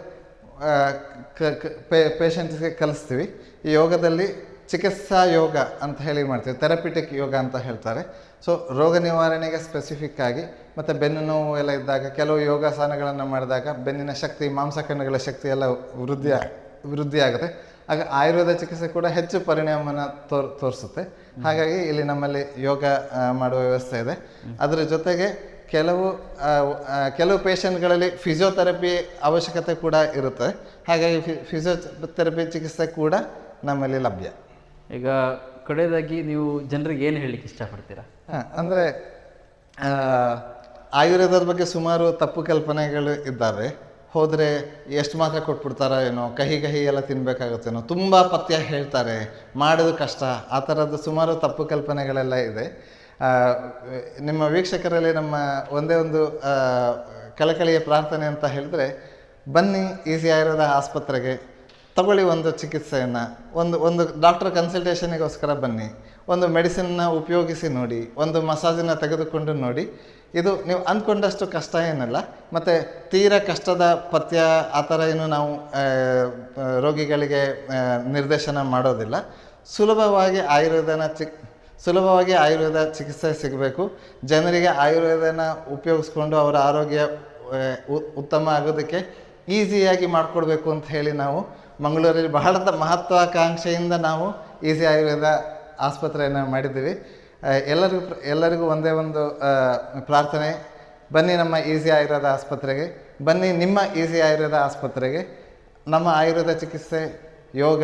ಪೇಷಂಟ್ಸ್ಗೆ ಕಲಿಸ್ತೀವಿ. ಈ ಯೋಗದಲ್ಲಿ ಚಿಕಿತ್ಸಾ ಯೋಗ ಅಂತ ಹೇಳಿ ಮಾಡ್ತೀವಿ, ಥೆರಪಿಟಿಕ್ ಯೋಗ ಅಂತ ಹೇಳ್ತಾರೆ. ಸೊ ರೋಗ ನಿವಾರಣೆಗೆ ಸ್ಪೆಸಿಫಿಕ್ ಆಗಿ, ಮತ್ತು ಬೆನ್ನು ನೋವು ಎಲ್ಲ ಇದ್ದಾಗ ಕೆಲವು ಯೋಗಾಸನಗಳನ್ನು ಮಾಡಿದಾಗ ಬೆನ್ನಿನ ಶಕ್ತಿ, ಮಾಂಸಖಂಡಗಳ ಶಕ್ತಿ ಎಲ್ಲ ವೃದ್ಧಿ ಆಗುತ್ತೆ. ಆಗ ಆಯುರ್ವೇದ ಚಿಕಿತ್ಸೆ ಕೂಡ ಹೆಚ್ಚು ಪರಿಣಾಮನ ತೋರಿಸುತ್ತೆ. ಹಾಗಾಗಿ ಇಲ್ಲಿ ನಮ್ಮಲ್ಲಿ ಯೋಗ ಮಾಡುವ ವ್ಯವಸ್ಥೆ ಇದೆ. ಅದರ ಜೊತೆಗೆ ಕೆಲವು ಪೇಷಂಟ್ಗಳಲ್ಲಿ ಫಿಸಿಯೋಥೆರಪಿ ಅವಶ್ಯಕತೆ ಕೂಡ ಇರುತ್ತೆ. ಹಾಗಾಗಿ ಫಿಸಿಯೋಥೆರಪಿ ಚಿಕಿತ್ಸೆ ಕೂಡ ನಮ್ಮಲ್ಲಿ ಲಭ್ಯ. ಈಗ ಕಡೆಯದಾಗಿ ನೀವು ಜನರಿಗೆ ಏನು ಹೇಳಲಿಕ್ಕೆ ಇಷ್ಟಪಡ್ತೀರಾ? ಅಂದರೆ ಆಯುರ್ವೇದದ ಬಗ್ಗೆ ಸುಮಾರು ತಪ್ಪು ಕಲ್ಪನೆಗಳು ಇದ್ದಾವೆ. ಹೋದರೆ ಎಷ್ಟು ಮಾತ್ರ ಕೊಟ್ಬಿಡ್ತಾರೋ ಏನೋ, ಕಹಿ ಎಲ್ಲ ತಿನ್ನಬೇಕಾಗುತ್ತೇನೋ, ತುಂಬ ಪಥ್ಯ ಹೇಳ್ತಾರೆ, ಮಾಡೋದು ಕಷ್ಟ, ಆ ಥರದ್ದು ಸುಮಾರು ತಪ್ಪು ಕಲ್ಪನೆಗಳೆಲ್ಲ ಇದೆ. ನಿಮ್ಮ ವೀಕ್ಷಕರಲ್ಲಿ ನಮ್ಮ ಒಂದೇ ಒಂದು ಕಳಕಳಿಯ ಪ್ರಾರ್ಥನೆ ಅಂತ ಹೇಳಿದ್ರೆ, ಬನ್ನಿ ಈಸಿ ಆಯುರ್ವೇದ ಆಸ್ಪತ್ರೆಗೆ, ತಗೊಳ್ಳಿ ಒಂದು ಚಿಕಿತ್ಸೆಯನ್ನು, ಒಂದು ಡಾಕ್ಟರ್ ಕನ್ಸಲ್ಟೇಷನಿಗೋಸ್ಕರ ಬನ್ನಿ, ಒಂದು ಮೆಡಿಸಿನ್ನ ಉಪಯೋಗಿಸಿ ನೋಡಿ, ಒಂದು ಮಸಾಜನ್ನು ತೆಗೆದುಕೊಂಡು ನೋಡಿ. ಇದು ನೀವು ಅಂದ್ಕೊಂಡಷ್ಟು ಕಷ್ಟ ಏನಲ್ಲ, ಮತ್ತು ತೀರಾ ಕಷ್ಟದ ಪಥ್ಯ ಆ ಥರ ಏನು ನಾವು ರೋಗಿಗಳಿಗೆ ನಿರ್ದೇಶನ ಮಾಡೋದಿಲ್ಲ. ಸುಲಭವಾಗಿ ಆಯುರ್ವೇದ ಚಿಕಿತ್ಸೆ ಸಿಗಬೇಕು, ಜನರಿಗೆ ಆಯುರ್ವೇದನ ಉಪಯೋಗಿಸ್ಕೊಂಡು ಅವರ ಆರೋಗ್ಯ ಉತ್ತಮ ಆಗೋದಕ್ಕೆ ಈಸಿಯಾಗಿ ಮಾಡಿಕೊಡ್ಬೇಕು ಅಂತ ಹೇಳಿ ನಾವು ಮಂಗಳೂರಲ್ಲಿ ಬಹಳ ಮಹತ್ವಾಕಾಂಕ್ಷೆಯಿಂದ ನಾವು ಈಸಿ ಆಯುರ್ವೇದ ಆಸ್ಪತ್ರೆಯನ್ನು ಮಾಡಿದ್ದೀವಿ. ಎಲ್ಲರಿಗೂ ಒಂದೇ ಒಂದು ಪ್ರಾರ್ಥನೆ, ಬನ್ನಿ ನಮ್ಮ ಈಸಿ ಆಯುರ್ವೇದ ಆಸ್ಪತ್ರೆಗೆ, ಬನ್ನಿ ನಿಮ್ಮ ಈಸಿ ಆಯುರ್ವೇದ ಆಸ್ಪತ್ರೆಗೆ. ನಮ್ಮ ಆಯುರ್ವೇದ ಚಿಕಿತ್ಸೆ, ಯೋಗ,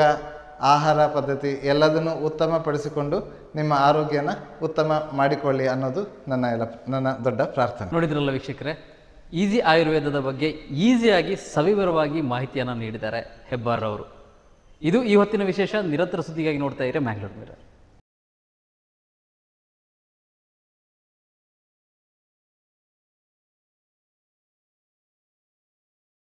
ಆಹಾರ ಪದ್ಧತಿ ಎಲ್ಲದನ್ನು ಉತ್ತಮಪಡಿಸಿಕೊಂಡು ನಿಮ್ಮ ಆರೋಗ್ಯನ ಉತ್ತಮ ಮಾಡಿಕೊಳ್ಳಿ ಅನ್ನೋದು ನನ್ನ ದೊಡ್ಡ ಪ್ರಾರ್ಥನೆ. ನೋಡಿದ್ರಲ್ಲ ವೀಕ್ಷಕರೇ, ಈಸಿ ಆಯುರ್ವೇದದ ಬಗ್ಗೆ ಈಸಿಯಾಗಿ ಸವಿವರವಾಗಿ ಮಾಹಿತಿಯನ್ನು ನೀಡಿದ್ದಾರೆ ಹೆಬ್ಬಾರ್ ಅವರು. ಇದು ಈ ಹೊತ್ತಿನ ವಿಶೇಷ. ನಿರಂತರ ಸುದ್ದಿಗಾಗಿ ನೋಡ್ತಾ ಇರಿ ಮ್ಯಾಂಗ್ಳೂರ್ ಮಿರರ್.